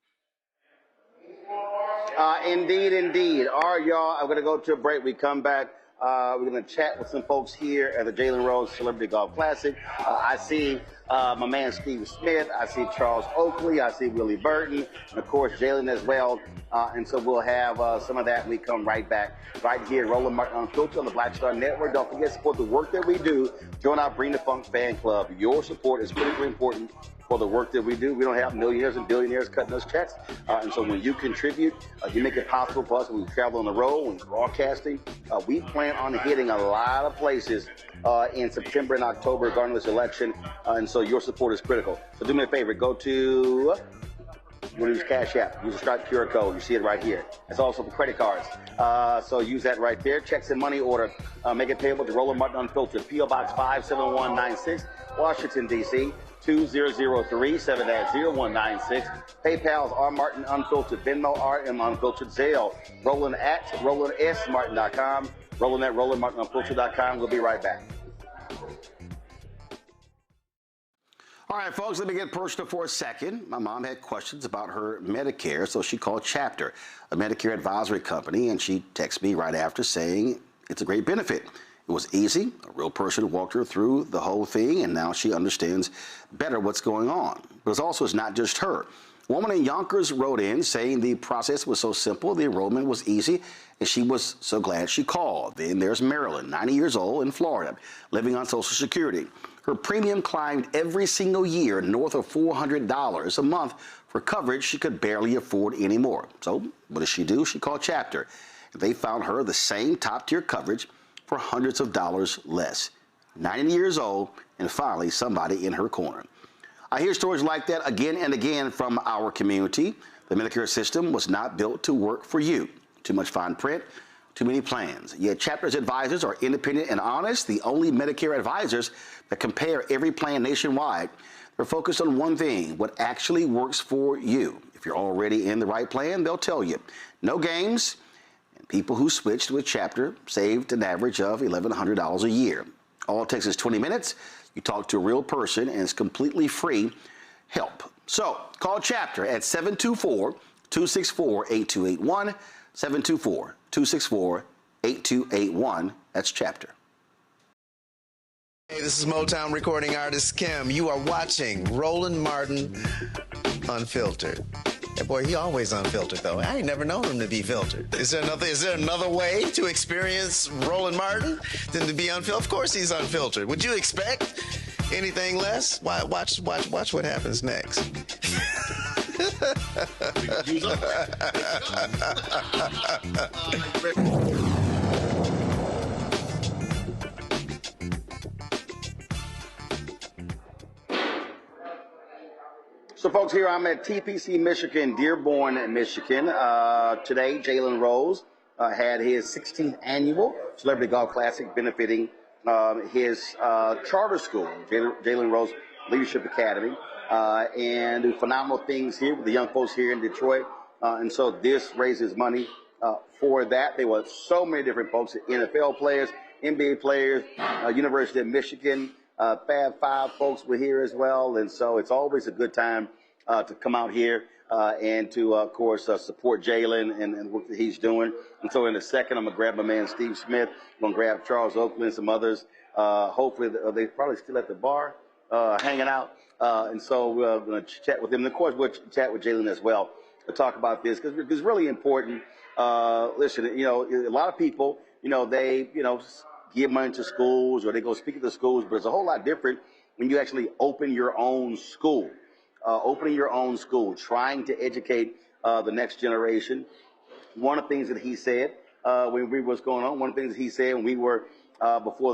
Indeed. All right, y'all, I'm going to go to a break. We come back. We're going to chat with some folks here at the Jalen Rose Celebrity Golf Classic. I see my man Steve Smith. I see Charles Oakley. I see Willie Burton. And, of course, Jalen as well. And so we'll have some of that when we come right back right here. Roland Martin Unfiltered on the Black Star Network. Don't forget to support the work that we do. Join our Bring the Funk fan club. Your support is critically important for the work that we do. We don't have millionaires and billionaires cutting us checks. And so when you contribute, you make it possible for us when we travel on the road, when broadcasting. We plan on hitting a lot of places in September and October regarding this election. And so your support is critical. So do me a favor, go to, use Cash App, use the Stripe QR code. You see it right here. It's also for credit cards. So use that right there. Checks and money order. Make it payable to Roland Martin Unfiltered, P.O. Box 57196, Washington, D.C. 2003 70196. PayPal's R Martin Unfiltered, Venmo RM Unfiltered, Zelle, Roland at RolandSMartin.com, Roland at RolandMartinUnfiltered.com. We'll be right back. All right, folks, let me get personal for a second. My mom had questions about her Medicare, so she called Chapter, a Medicare advisory company, and she texted me right after saying it's a great benefit. It was easy. A real person walked her through the whole thing, and now she understands better what's going on. But it's not just her. A woman in Yonkers wrote in saying the process was so simple, the enrollment was easy, and she was so glad she called. Then there's Marilyn, 90 years old, in Florida, living on Social Security. Her premium climbed every single year north of $400 a month for coverage she could barely afford anymore. So what does she do? She called Chapter. They found her the same top-tier coverage for hundreds of dollars less. 90 years old, and finally somebody in her corner. I hear stories like that again and again from our community. The Medicare system was not built to work for you. Too much fine print, too many plans. Yet Chapter's advisors are independent and honest, the only Medicare advisors that compare every plan nationwide. They're focused on one thing, what actually works for you. If you're already in the right plan, they'll tell you. No games. People who switched with Chapter saved an average of $1,100 a year. All it takes is 20 minutes. You talk to a real person, and it's completely free help. So call Chapter at 724-264-8281, 724-264-8281. That's Chapter. Hey, this is Motown recording artist Kim. You are watching Roland Martin Unfiltered. That boy, he always unfiltered, though. I ain't never known him to be filtered. Is there another way to experience Roland Martin than to be unfiltered? Of course he's unfiltered. Would you expect anything less? Watch what happens next. So, folks, here I'm at TPC, Michigan, Dearborn, Michigan. Today, Jalen Rose had his 16th annual Celebrity Golf Classic benefiting his charter school, Jalen Rose Leadership Academy, and do phenomenal things here with the young folks here in Detroit. And so this raises money for that. There were so many different folks, NFL players, NBA players, University of Michigan, Fab Five folks were here as well. And so it's always a good time to come out here and to, of course, support Jalen and work that he's doing. And so in a second, I'm going to grab my man Steve Smith. I'm going to grab Charles Oakley and some others. Hopefully, they're probably still at the bar hanging out. And so we're going to chat with them. And, of course, we'll chat with Jalen as well to talk about this because it's really important. Listen, a lot of people, they, give money to schools or they go speak at the schools, but it's a whole lot different when you actually open your own school. Opening your own school, trying to educate the next generation. One of the things that he said when we was going on, one of the things that he said when we were before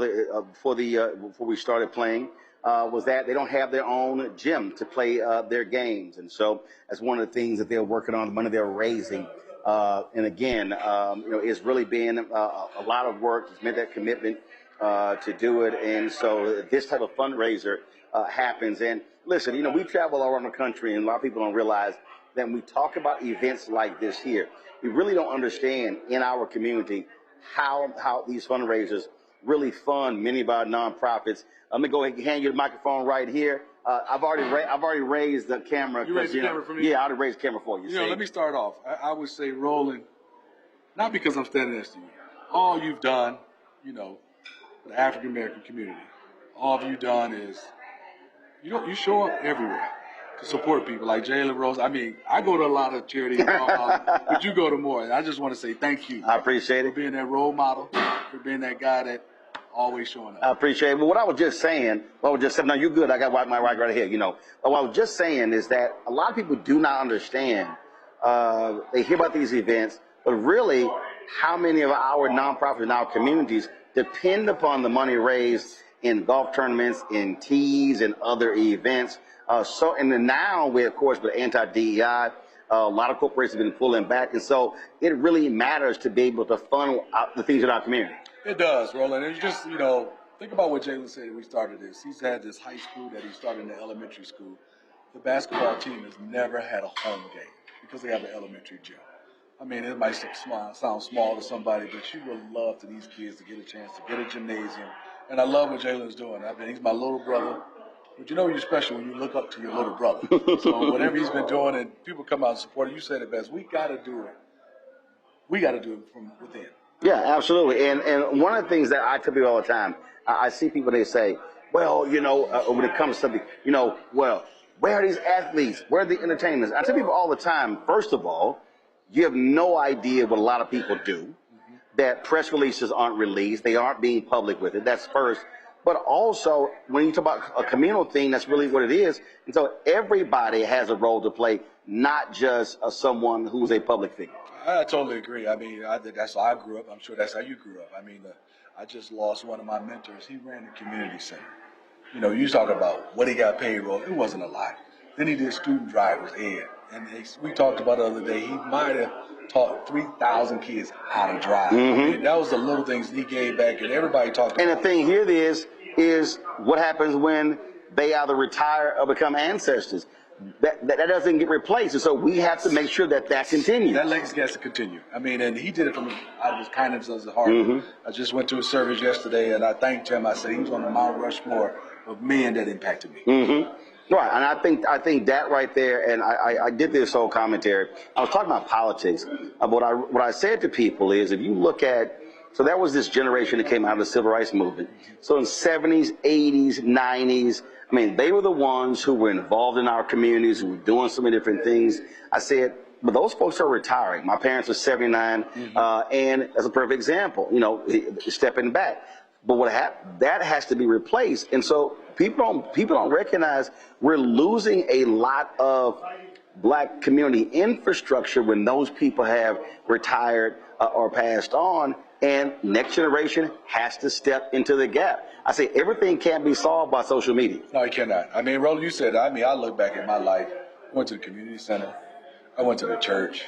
we started playing was that they don't have their own gym to play their games, and so that's one of the things that they're working on. The money they're raising, and again, it's really been a lot of work. He's made that commitment to do it, and so this type of fundraiser happens. And listen, we travel all around the country, and a lot of people don't realize that when we talk about events like this here, we really don't understand in our community how these fundraisers really fund many of our nonprofits. I'm gonna go ahead and hand you the microphone right here. I've already raised the camera. You raised the camera for me? Yeah, I already raised the camera for you. Let me start off. I would say, Roland, not because I'm standing next to you. All you've done, for the African American community, all you've done is you show up everywhere to support people like Jalen Rose. I mean, I go to a lot of charities, but you go to more. And I just want to say thank you. I appreciate it. For being that role model, for being that guy that always showing up. I appreciate it. But what I was just saying, no, you're good. I got my mic right here, But what I was just saying is that a lot of people do not understand. They hear about these events, but really how many of our nonprofits in our communities depend upon the money raised in golf tournaments, in teas, and other events. And then now, of course, with anti-DEI, a lot of corporations have been pulling back. And so it really matters to be able to fund the things in our community. It does, Roland. It's just, think about what Jalen said when we started this. He's had this high school that he started in the elementary school. The basketball team has never had a home game because they have an elementary gym. I mean, it might sound small to somebody, but you would love for these kids to get a chance to get a gymnasium. And I love what Jalen's doing. I mean, he's my little brother. But you're special when you look up to your little brother. So whatever he's been doing and people come out and support him, you said it best. We got to do it. We got to do it from within. Yeah, absolutely. And one of the things that I tell people all the time, I see people, they say, well, when it comes to something, well, where are these athletes? Where are the entertainers? I tell people all the time, first of all, you have no idea what a lot of people do. That press releases aren't released. They aren't being public with it. That's first. But also, when you talk about a communal thing, that's really what it is. And so everybody has a role to play, not just someone who's a public figure. I totally agree. I mean, that's how I grew up. I'm sure that's how you grew up. I mean, I just lost one of my mentors. He ran the community center. You talk about what he got paid, Roland. It wasn't a lot. Then he did student driver's ed. And we talked about the other day, he might have taught 3,000 kids how to drive. Mm-hmm. I mean, that was the little things he gave back, and everybody talked about. And the thing here is what happens when they either retire or become ancestors. That doesn't get replaced, and so we have to make sure that continues. That legacy has to continue. I mean, and he did it out of his kindness of his heart. Mm-hmm. I just went to a service yesterday, and I thanked him. I said he was on the Mount Rushmore of men that impacted me. Mm-hmm. Right, and I think that right there, and I did this whole commentary. I was talking about politics. What I said to people is, if you look at, so there was this generation that came out of the civil rights movement. So in the 70s, 80s, 90s, I mean, they were the ones who were involved in our communities, who were doing so many different things. I said, but those folks are retiring. My parents are 79, and as a perfect example, you know, stepping back. But what happened? That has to be replaced, and so people don't recognize we're losing a lot of black community infrastructure when those people have retired or passed on, and next generation has to step into the gap. I say everything can't be solved by social media. No, it cannot. I mean, Roland, you said, I mean, I look back at my life. I went to the community center. I went to the church.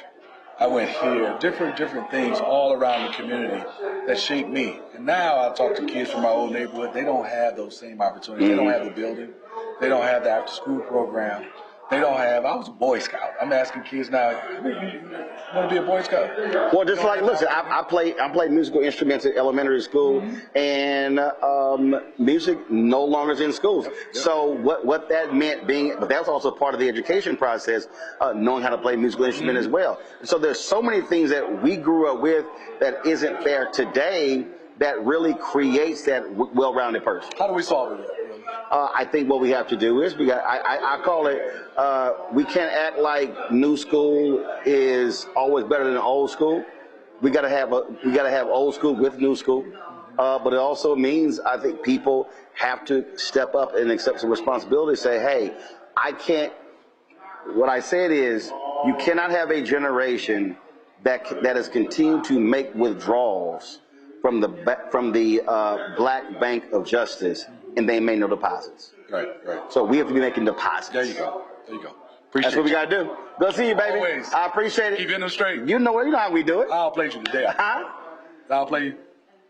I went here. Different things all around the community that shaped me. And now I talk to kids from my old neighborhood. They don't have those same opportunities. They don't have the building. They don't have the after-school program. They don't have. I was a Boy Scout. I'm asking kids now, you want to be a Boy Scout? Well, just like, listen, I played musical instruments at elementary school, and music no longer is in schools. So what that meant but that's also part of the education process, knowing how to play musical instrument as well. So there's so many things that we grew up with that isn't there today that really creates that well-rounded person. How do we solve it? I think what we have to do is I call it we can't act like new school is always better than old school. We got to have old school with new school, but it also means I think people have to step up and accept some responsibility. Say, hey, I can't. What I said is you cannot have a generation that has continued to make withdrawals from the Black Bank of Justice, and they made no deposits. Right. So we have to be making deposits. There you go. That's what we got to do. Good to see you, baby. Always. I appreciate it. Keep hitting them straight. You know how we do it. I'll play you today. I'll play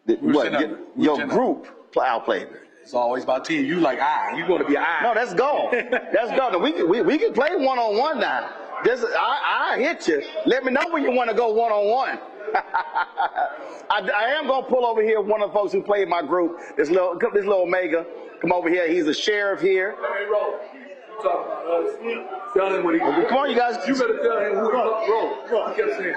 you. Your group, I'll play. It's always about team. You like I. You going to be I. No, that's goal. That's goal. Now, we can play one-on-one now. I hit you. Let me know when you want to go one-on-one. I am gonna pull over here one of the folks who played my group. This little Omega. Come over here. He's the sheriff here. Hey, Roll. Talk about us. Tell him what he. Come on, you guys. You better tell him who Roll. He kept saying.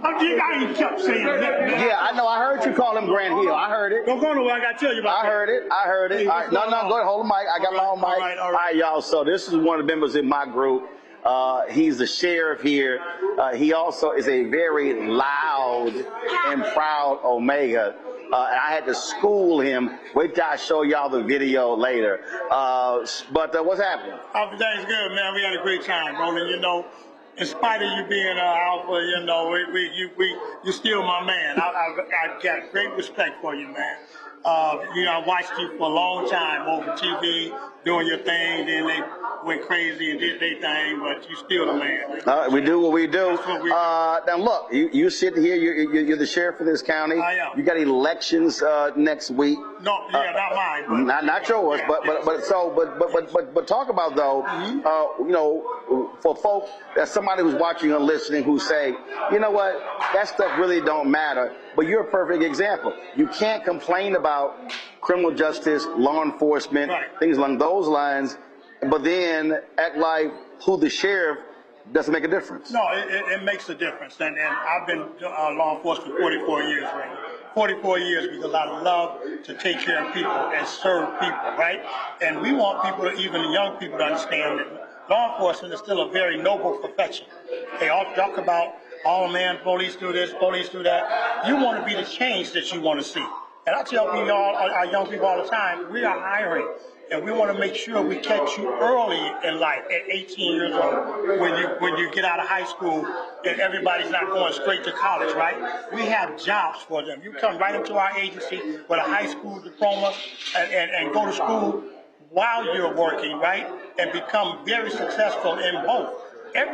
I ain't kept saying that. Yeah, I know. I heard you call him Grant Hill. I heard it. Don't go nowhere. I got to tell you about I heard it. All right. No, go ahead. Hold the mic. I got my own mic. All right, y'all. So this is one of the members in my group. He's the sheriff here. He also is a very loud and proud Omega. And I had to school him. Wait till I show y'all the video later. But what's happening? Everything's good, man. We had a great time, Roland. You know, in spite of you being alpha, you know, you're still my man. I got great respect for you, man. You know, I watched you for a long time over TV, doing your thing, then they went crazy and did their thing, but you still the man. We do what we do. Now look, you sit here, you're the sheriff of this county. I am. You got elections next week. No, not mine. But not yours, but talk about though, you know, for folk, that's somebody who's watching or listening who say, you know what, that stuff really don't matter. But you're a perfect example. You can't complain about criminal justice, law enforcement, things along those lines, but then act like who the sheriff doesn't make a difference. No, it makes a difference. And I've been law enforcement for 44 years, right? 44 years because I love to take care of people and serve people, right? And we want people, even young people, to understand that law enforcement is still a very noble profession. They all talk about, oh man, police do this, police do that. You want to be the change that you want to see. And I tell people, our young people all the time, we are hiring. And we want to make sure we catch you early in life, at 18 years old, when you get out of high school and everybody's not going straight to college, right? We have jobs for them. You come right into our agency with a high school diploma and go to school while you're working, right? And become very successful in both.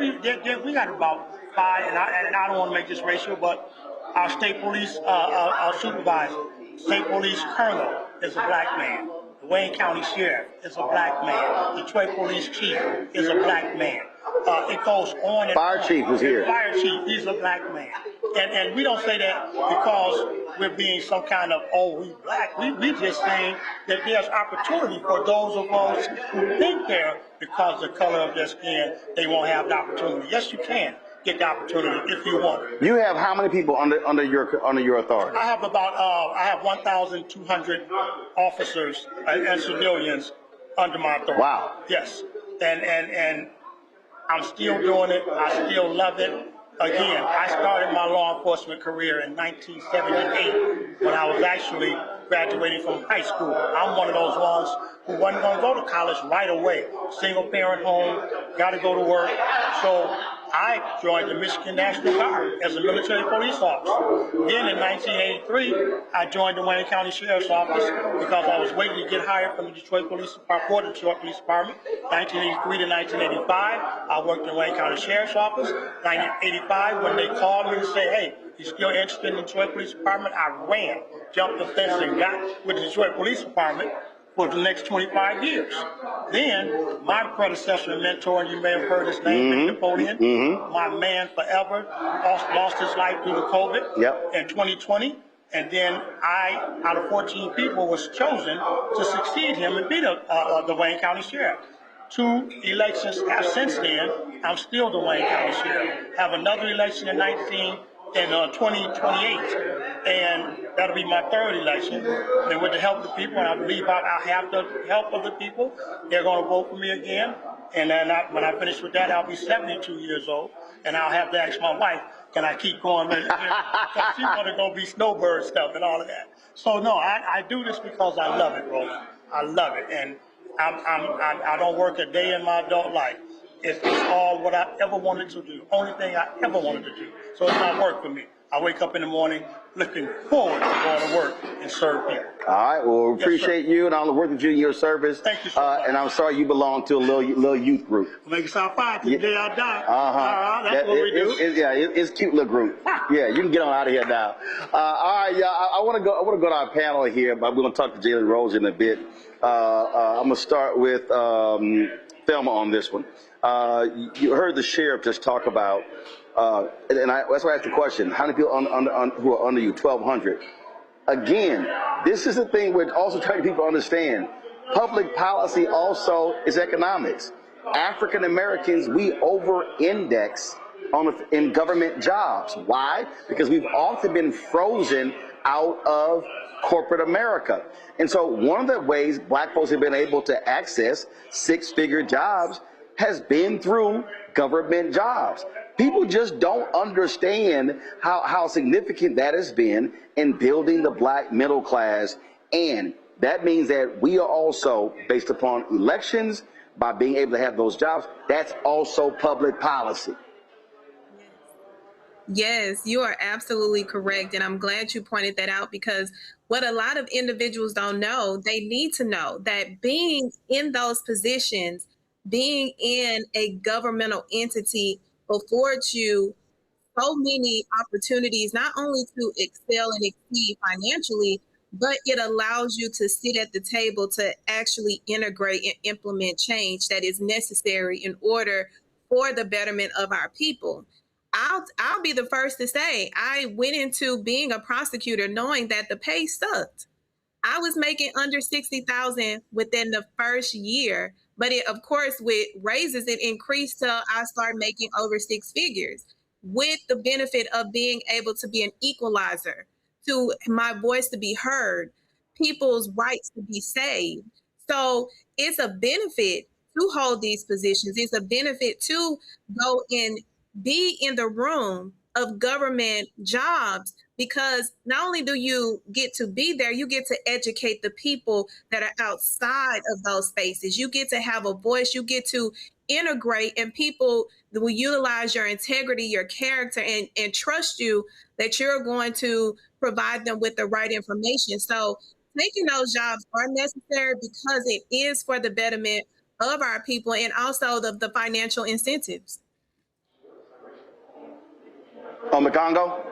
We got about 5, and I don't want to make this racial, but our state police our supervisor, state police colonel is a black man. The Wayne County Sheriff is a black man. Detroit Police Chief is a black man. It goes on and Fire on. Chief is here. Fire Chief, he's a black man. And we don't say that because we're being some kind of, we black. We just saying that there's opportunity for those of us who think they're, because of the color of their skin, they won't have the opportunity. Yes, you can get the opportunity if you want it. You have how many people under your authority? I have 1,200 officers and civilians under my authority. Wow. Yes. And I'm still doing it. I still love it. Again, I started my law enforcement career in 1978 when I was actually graduating from high school. I'm one of those ones who wasn't going to go to college right away. Single parent home, got to go to work. So I joined the Michigan National Guard as a military police officer. Then in 1983, I joined the Wayne County Sheriff's Office because I was waiting to get hired from the Detroit Police Department, Detroit Police Department. 1983 to 1985, I worked in Wayne County Sheriff's Office. 1985, when they called me to say, hey, you still interested in the Detroit Police Department? I ran, jumped the fence, and got with the Detroit Police Department for the next 25 years. Then, my predecessor and mentor, and you may have heard his name, Napoleon, my man forever, lost his life due to COVID in 2020. And then I, out of 14 people, was chosen to succeed him and be the Wayne County Sheriff. 2 elections have since then. I'm still the Wayne County Sheriff. Have another election in 2028, and that'll be my 3rd election. And with the help of the people, and I believe I have the help of the people, they're going to vote for me again. And then when I finish with that, I'll be 72 years old, and I'll have to ask my wife, can I keep going? Because she want to go be snowbird stuff and all of that. So no, I do this because I love it, Roland. I love it, and I don't work a day in my adult life. It's all what I ever wanted to do. Only thing I ever wanted to do. So it's not work for me. I wake up in the morning looking forward to going to work and serve people. All right. Well, we appreciate you and all the work that you do in your service. Thank you so much. And I'm sorry you belong to a little youth group. Make it sound fine till the day I die. That's what we do. It's a cute little group. Yeah, you can get on out of here now. All right, y'all. I want to go to our panel here, but we're going to talk to Jalen Rose in a bit. I'm going to start with Thelma on this one. You heard the sheriff just talk about, that's why I asked the question, how many people who are under you? 1,200. Again, this is the thing we're also trying to get people to understand. Public policy also is economics. African Americans, we over-index in government jobs. Why? Because we've often been frozen out of corporate America. And so one of the ways black folks have been able to access 6-figure jobs has been through government jobs. People just don't understand how significant that has been in building the black middle class. And that means that we are also, based upon elections, by being able to have those jobs, that's also public policy. Yes, you are absolutely correct. And I'm glad you pointed that out, because what a lot of individuals don't know, they need to know that being in those positions, being in a governmental entity affords you so many opportunities, not only to excel and exceed financially, but it allows you to sit at the table to actually integrate and implement change that is necessary in order for the betterment of our people. I'll be the first to say, I went into being a prosecutor knowing that the pay sucked. I was making under $60,000 within the first year, but it, of course, with raises, it increased till I started making over 6 figures, with the benefit of being able to be an equalizer, to my voice to be heard, people's rights to be saved. So it's a benefit to hold these positions. It's a benefit to go and be in the room of government jobs, because not only do you get to be there, you get to educate the people that are outside of those spaces. You get to have a voice, you get to integrate, and people will utilize your integrity, your character, and trust you that you're going to provide them with the right information. So taking those jobs are necessary because it is for the betterment of our people, and also the financial incentives. Congo?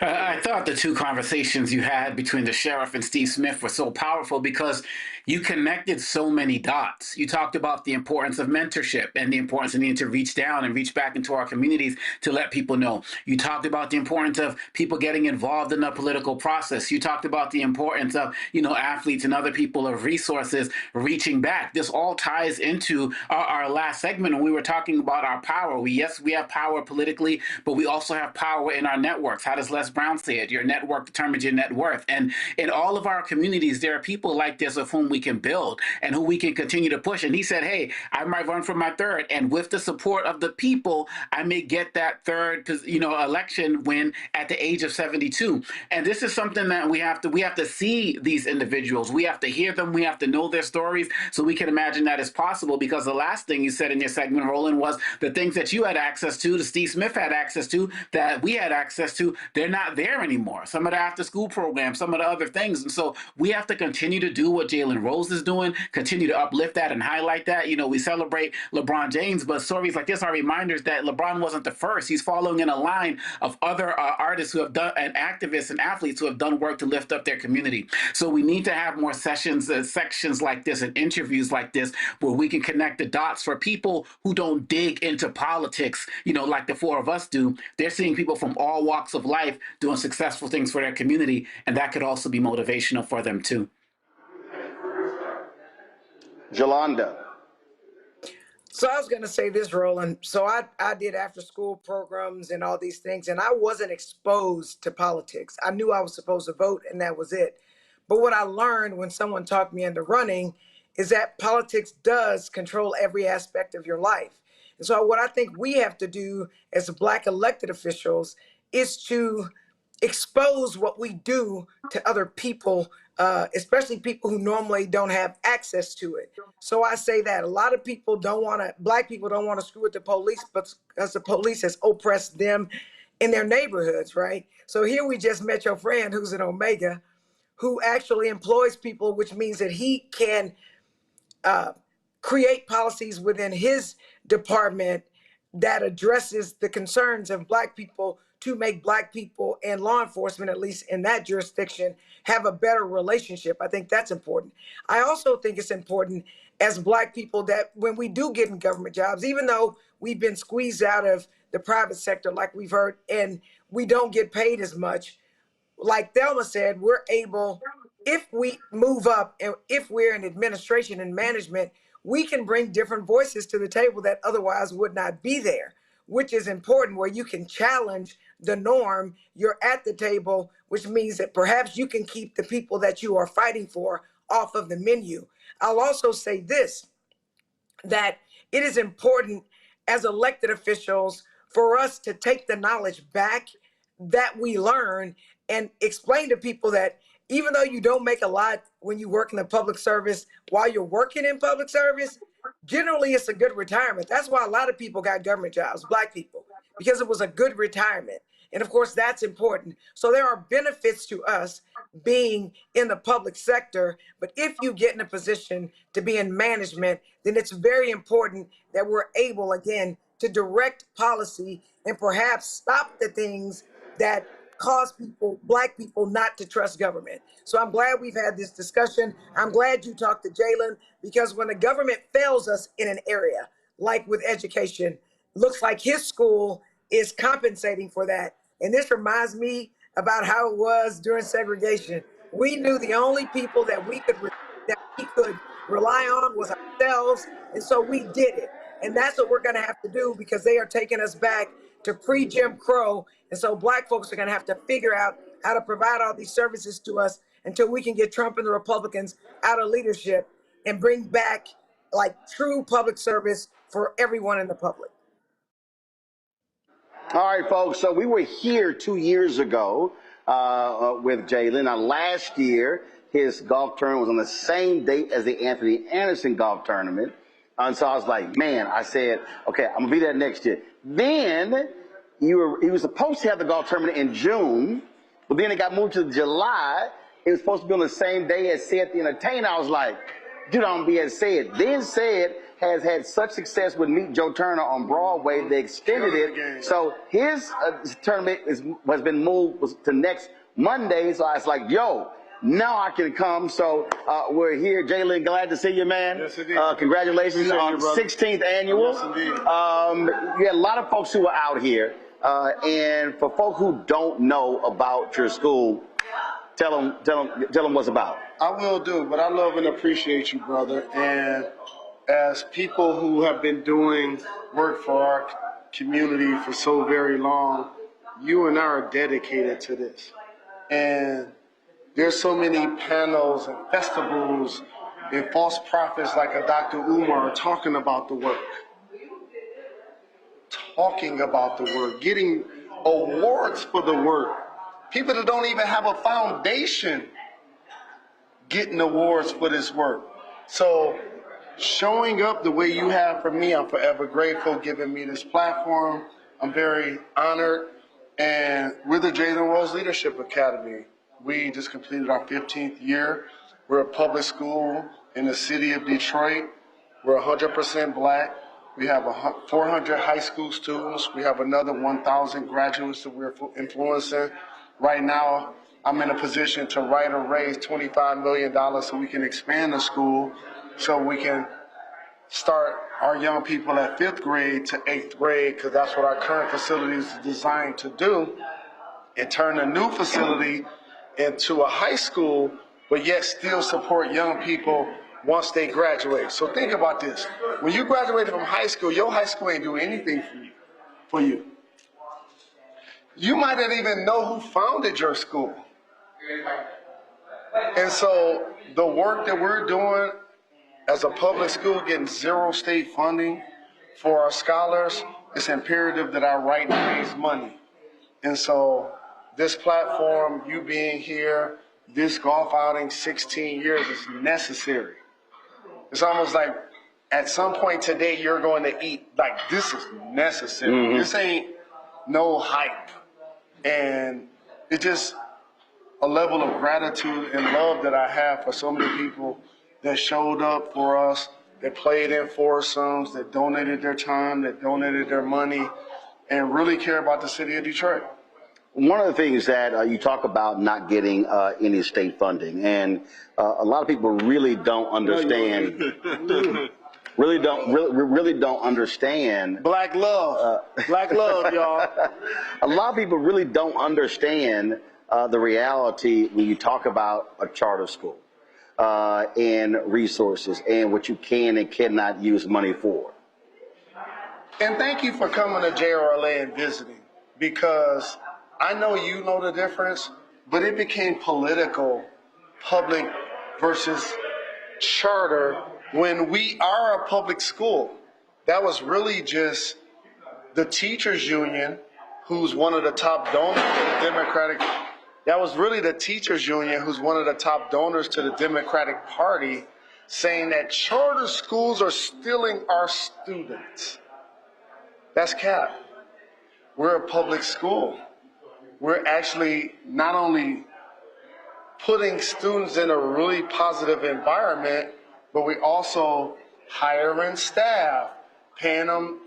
I thought the two conversations you had between the sheriff and Steve Smith were so powerful because you connected so many dots. You talked about the importance of mentorship and the importance of needing to reach down and reach back into our communities to let people know. You talked about the importance of people getting involved in the political process. You talked about the importance of, athletes and other people of resources reaching back. This all ties into our last segment when we were talking about our power. Yes, we have power politically, but we also have power in our networks. How does less Brown said, your network determines your net worth. And in all of our communities, there are people like this of whom we can build and who we can continue to push. And he said, hey, I might run for my third. And with the support of the people, I may get that third, election win at the age of 72. And this is something that we have to see these individuals. We have to hear them. We have to know their stories so we can imagine that is possible. Because the last thing you said in your segment, Roland, was the things that you had access to, that Steve Smith had access to, that we had access to, they're not there anymore. Some of the after school programs, some of the other things. And so we have to continue to do what Jalen Rose is doing, continue to uplift that and highlight that. We celebrate LeBron James, but stories like this are reminders that LeBron wasn't the first. He's following in a line of other artists who have done, and activists and athletes who have done work to lift up their community. So we need to have more sections like this and interviews like this where we can connect the dots for people who don't dig into politics, like the four of us do. They're seeing people from all walks of life doing successful things for their community, and that could also be motivational for them too. Jolanda. So I was going to say this, Roland. So I did after school programs and all these things, and I wasn't exposed to politics. I knew I was supposed to vote, and that was it. But what I learned when someone talked me into running is that politics does control every aspect of your life. And so what I think we have to do as Black elected officials is to expose what we do to other people, especially people who normally don't have access to it. So I say that a lot of people Black people don't want to screw with the police, but because the police has oppressed them in their neighborhoods, right? So here we just met your friend who's an Omega, who actually employs people, which means that he can create policies within his department that addresses the concerns of Black people to make Black people and law enforcement, at least in that jurisdiction, have a better relationship. I think that's important. I also think it's important as Black people that when we do get in government jobs, even though we've been squeezed out of the private sector, like we've heard, and we don't get paid as much, like Thelma said, we're able, if we move up and if we're in administration and management, we can bring different voices to the table that otherwise would not be there, which is important, where you can challenge the norm. You're at the table, which means that perhaps you can keep the people that you are fighting for off of the menu. I'll also say this, that it is important as elected officials for us to take the knowledge back that we learn and explain to people that even though you don't make a lot when you work in the public service, while you're working in public service, generally it's a good retirement. That's why a lot of people got government jobs, Black people, because it was a good retirement. And of course, that's important. So there are benefits to us being in the public sector, but if you get in a position to be in management, then it's very important that we're able, again, to direct policy and perhaps stop the things that cause people, Black people, not to trust government. So I'm glad we've had this discussion. I'm glad you talked to Jalen, because when the government fails us in an area, like with education, looks like his school is compensating for that. And this reminds me about how it was during segregation. We knew the only people that we could rely on was ourselves, and so we did it. And that's what we're gonna have to do, because they are taking us back to pre-Jim Crow. And so Black folks are gonna have to figure out how to provide all these services to us until we can get Trump and the Republicans out of leadership and bring back like true public service for everyone in the public. All right, folks. So we were here 2 years ago with Jalen. Now, last year, his golf tournament was on the same date as the Anthony Anderson golf tournament. And so I was like, man, I said, okay, I'm gonna be there next year. Then he was supposed to have the golf tournament in June, but then it got moved to July. It was supposed to be on the same day as Sid the Entertainer. I was like, dude, I'm gonna be at Sid. Then Sid has had such success with Meet Joe Turner on Broadway, they extended it. So his tournament has been moved to next Monday. So I was like, yo, now I can come. So we're here. Jalen, glad to see you, man. Yes, indeed. Congratulations on you, 16th annual. Yes, indeed. You had a lot of folks who are out here. And for folk who don't know about your school, tell them what's about. I will do, but I love and appreciate you, brother. And as people who have been doing work for our community for so very long, you and I are dedicated to this. And there's so many panels and festivals and false prophets like a Dr. Umar talking about the work. Getting awards for the work. People that don't even have a foundation getting awards for this work. So showing up the way you have for me, I'm forever grateful giving me this platform. I'm very honored. And we're the Jalen Rose Leadership Academy. We just completed our 15th year. We're a public school in the city of Detroit. We're 100% black. We have 400 high school students. We have another 1,000 graduates that we're influencing. Right now, I'm in a position to write or raise $25 million so we can expand the school, so we can start our young people at 5th grade to 8th grade, because that's what our current facility is designed to do, and turn a new facility into a high school, but yet still support young people once they graduate. So think about this. When you graduated from high school, your high school ain't doing anything for you. You might not even know who founded your school. And so the work that we're doing as a public school, getting 0 state funding for our scholars, it's imperative that I write and raise money. And so this platform, you being here, this golf outing, 16 years is necessary. It's almost like at some point today you're going to eat. Like, this is necessary. Mm-hmm. This ain't no hype. And it's just a level of gratitude and love that I have for so many people that showed up for us, that played in foursomes, that donated their time, that donated their money, and really care about the city of Detroit. One of the things that you talk about not getting any state funding, and a lot of people really don't understand. Really don't understand. Black love, black love, y'all. A lot of people really don't understand the reality when you talk about a charter school and resources and what you can and cannot use money for. And thank you for coming to JRLA and visiting, because I know you know the difference, but it became political, public versus charter, when we are a public school. That was really just the teachers union, who's one of the top donors to the Democratic. That was really the teachers union, who's one of the top donors to the Democratic Party, saying that charter schools are stealing our students. That's cap. We're a public school. We're actually not only putting students in a really positive environment, but we also hiring staff, paying them,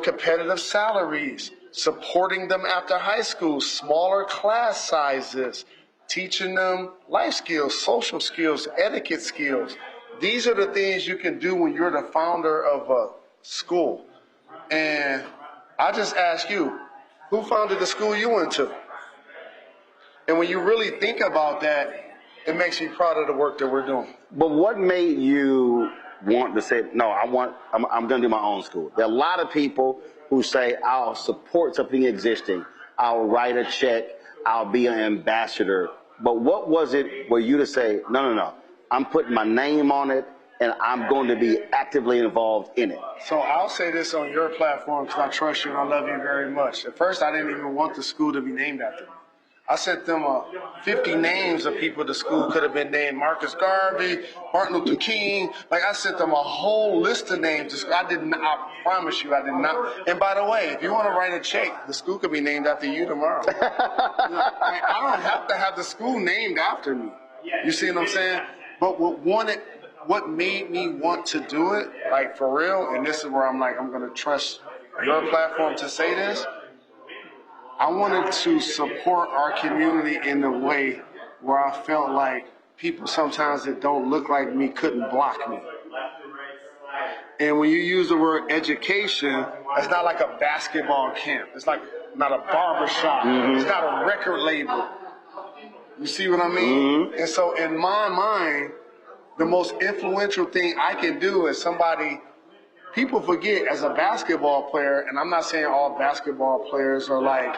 competitive salaries, supporting them after high school, smaller class sizes, teaching them life skills, social skills, etiquette skills. These are the things you can do when you're the founder of a school. And I just ask you, who founded the school you went to? And when you really think about that, it makes me proud of the work that we're doing. But what made you want to say, no, I'm going to do my own school? There are a lot of people who say, I'll support something existing. I'll write a check. I'll be an ambassador. But what was it for you to say, no, I'm putting my name on it, and I'm going to be actively involved in it? So I'll say this on your platform, because I trust you and I love you very much. At first, I didn't even want the school to be named after me. I sent them 50 names of people the school could have been named. Marcus Garvey, Martin Luther King. Like, I sent them a whole list of names. I promise you, I did not. And by the way, if you want to write a check, the school could be named after you tomorrow. I don't have to have the school named after me. You see what I'm saying? But what made me want to do it, like, for real, and this is where I'm like, I'm going to trust your platform to say this. I wanted to support our community in a way where I felt like people sometimes that don't look like me couldn't block me. And when you use the word education, it's not like a basketball camp. It's like not a barbershop. Mm-hmm. It's not a record label. You see what I mean? Mm-hmm. And so in my mind, the most influential thing I can do is people forget as a basketball player, and I'm not saying all basketball players are like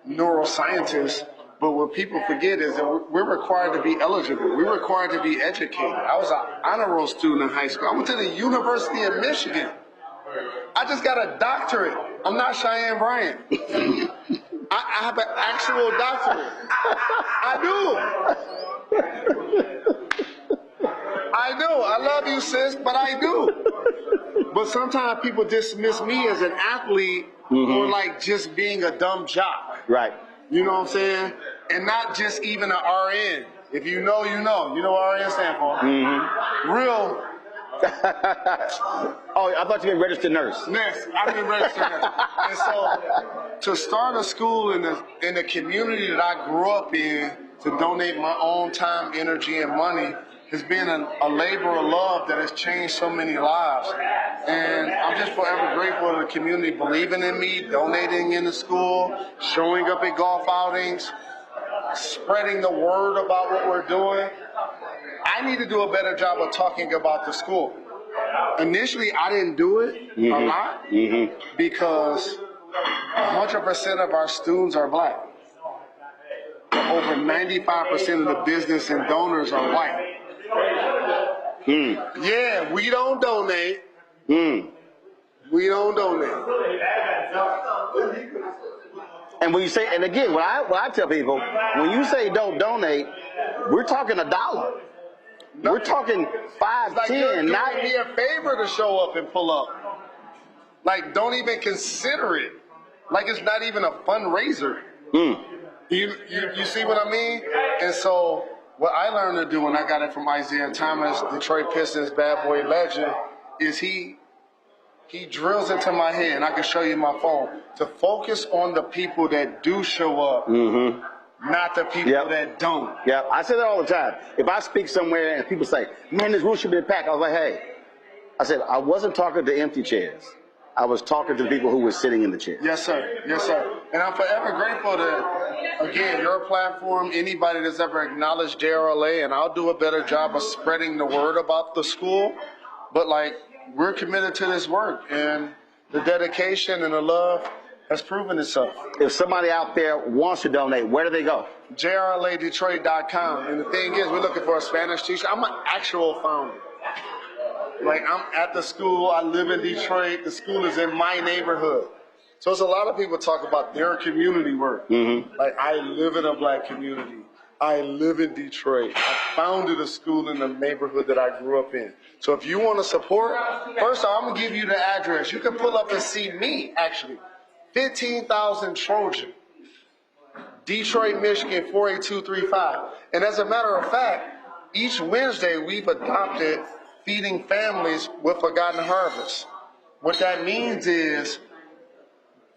neuroscientist, but what people forget is that we're required to be eligible. We're required to be educated. I was an honor roll student in high school. I went to the University of Michigan. I just got a doctorate. I'm not Cheyenne Bryant. I have an actual doctorate. I do. I love you, sis, but I do. But sometimes people dismiss me as an athlete or like just being a dumb jock. Right. You know what I'm saying? And not just even an RN. If you know, you know. You know what RN stand for? Real. Oh, I thought you meant registered nurse. Yes, I mean registered nurse. And so to start a school in the community that I grew up in, to donate my own time, energy, and money has been a labor of love that has changed so many lives. And I'm just forever grateful to the community believing in me, donating in the school, showing up at golf outings, spreading the word about what we're doing. I need to do a better job of talking about the school. Initially, I didn't do it a lot because 100% of our students are black. Over 95% of the business and donors are white. Yeah, we don't donate. We don't donate. And when you say, and again, what I tell people, when you say don't donate, we're talking $1. We're talking 5, like 10, not doing me a favor to show up and pull up. Like, don't even consider it. Like, it's not even a fundraiser. You see what I mean? And so what I learned to do, and I got it from Isaiah Thomas, Detroit Pistons bad boy legend, is he drills into my head, and I can show you my phone, to focus on the people that do show up, not the people that don't. Yeah, I say that all the time. If I speak somewhere and people say, man, this room should be packed, I was like, hey, I said, I wasn't talking to empty chairs. I was talking to the people who were sitting in the chairs. Yes, sir. Yes, sir. And I'm forever grateful to, again, your platform, anybody that's ever acknowledged JRLA, and I'll do a better job of spreading the word about the school. But, like, we're committed to this work, and the dedication and the love has proven itself. If somebody out there wants to donate, where do they go? JRLADetroit.com. And the thing is, we're looking for a Spanish teacher. I'm an actual founder. Like, I'm at the school. I live in Detroit. The school is in my neighborhood. So it's a lot of people talk about their community work. Like, I live in a black community. I live in Detroit. I founded a school in the neighborhood that I grew up in. So if you want to support, first off, I'm going to give you the address. You can pull up and see me, actually. 15,000 Trojan, Detroit, Michigan, 48235. And as a matter of fact, each Wednesday we've adopted Feeding Families with Forgotten Harvest. What that means is,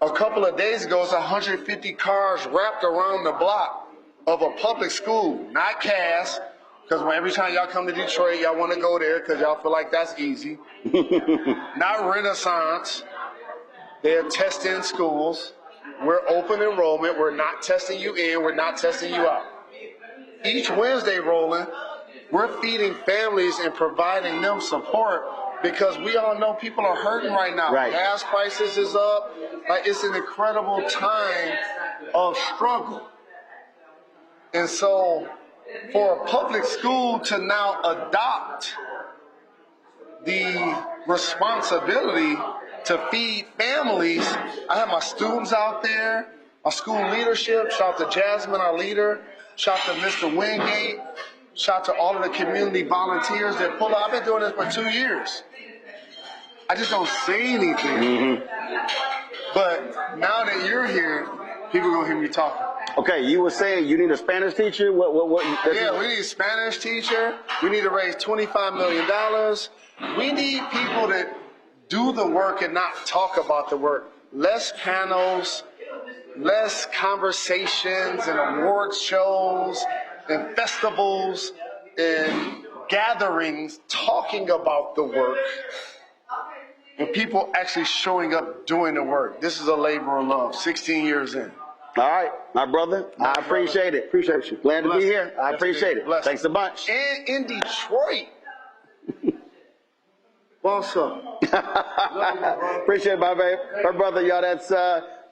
a couple of days ago, it's 150 cars wrapped around the block of a public school, not Cass, because every time y'all come to Detroit, y'all want to go there because y'all feel like that's easy. Not Renaissance. They're testing schools. We're open enrollment. We're not testing you in. We're not testing you out. Each Wednesday, Roland, we're feeding families and providing them support because we all know people are hurting right now. Right. Gas prices is up. Like, it's an incredible time of struggle. And so for a public school to now adopt the responsibility to feed families, I have my students out there, my school leadership, shout out to Jasmine, our leader, shout out to Mr. Wingate, shout out to all of the community volunteers that pull up. I've been doing this for 2 years. I just don't say anything. But now that you're here, people are going to hear me talking. Okay, you were saying you need a Spanish teacher? Yeah, we need a Spanish teacher. We need to raise $25 million. We need people that do the work and not talk about the work. Less panels, less conversations and awards shows and festivals and gatherings talking about the work. And people actually showing up doing the work. This is a labor of love, 16 years in. All right, my brother. I appreciate it. Appreciate you. Glad to be here. I appreciate it. Thanks a bunch. And in Detroit. Boss up. Appreciate it, my brother. Y'all, that's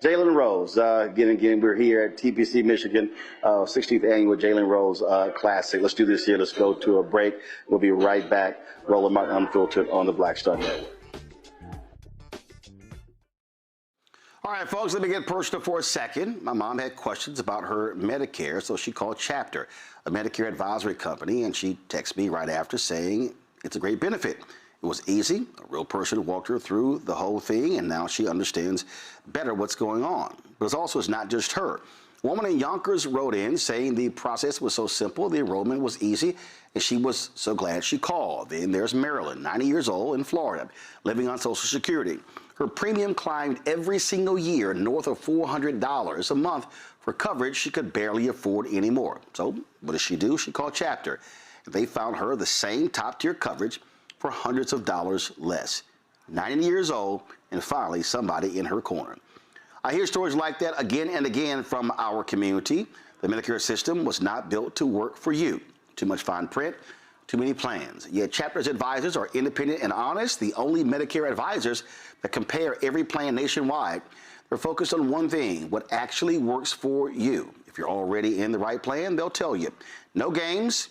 Jalen Rose, again, we're here at TPC, Michigan, 16th annual Jalen Rose Classic. Let's do this here. Let's go to a break. We'll be right back. Roland Martin Unfiltered on the Black Star Network. All right, folks, let me get personal for a second. My mom had questions about her Medicare, so she called Chapter, a Medicare advisory company, and she texted me right after saying it's a great benefit. It was easy. A real person walked her through the whole thing, and now she understands better what's going on. But it's not just her. A woman in Yonkers wrote in saying the process was so simple, the enrollment was easy, and she was so glad she called. Then there's Marilyn, 90 years old, in Florida, living on Social Security. Her premium climbed every single year north of $400 a month for coverage she could barely afford anymore. So what does she do? She called Chapter. They found her the same top-tier coverage for hundreds of dollars less. 90 years old, and finally somebody in her corner. I hear stories like that again and again from our community. The Medicare system was not built to work for you. Too much fine print, too many plans. Yet Chapter's advisors are independent and honest, the only Medicare advisors that compare every plan nationwide. They're focused on one thing, what actually works for you. If you're already in the right plan, they'll tell you. No games.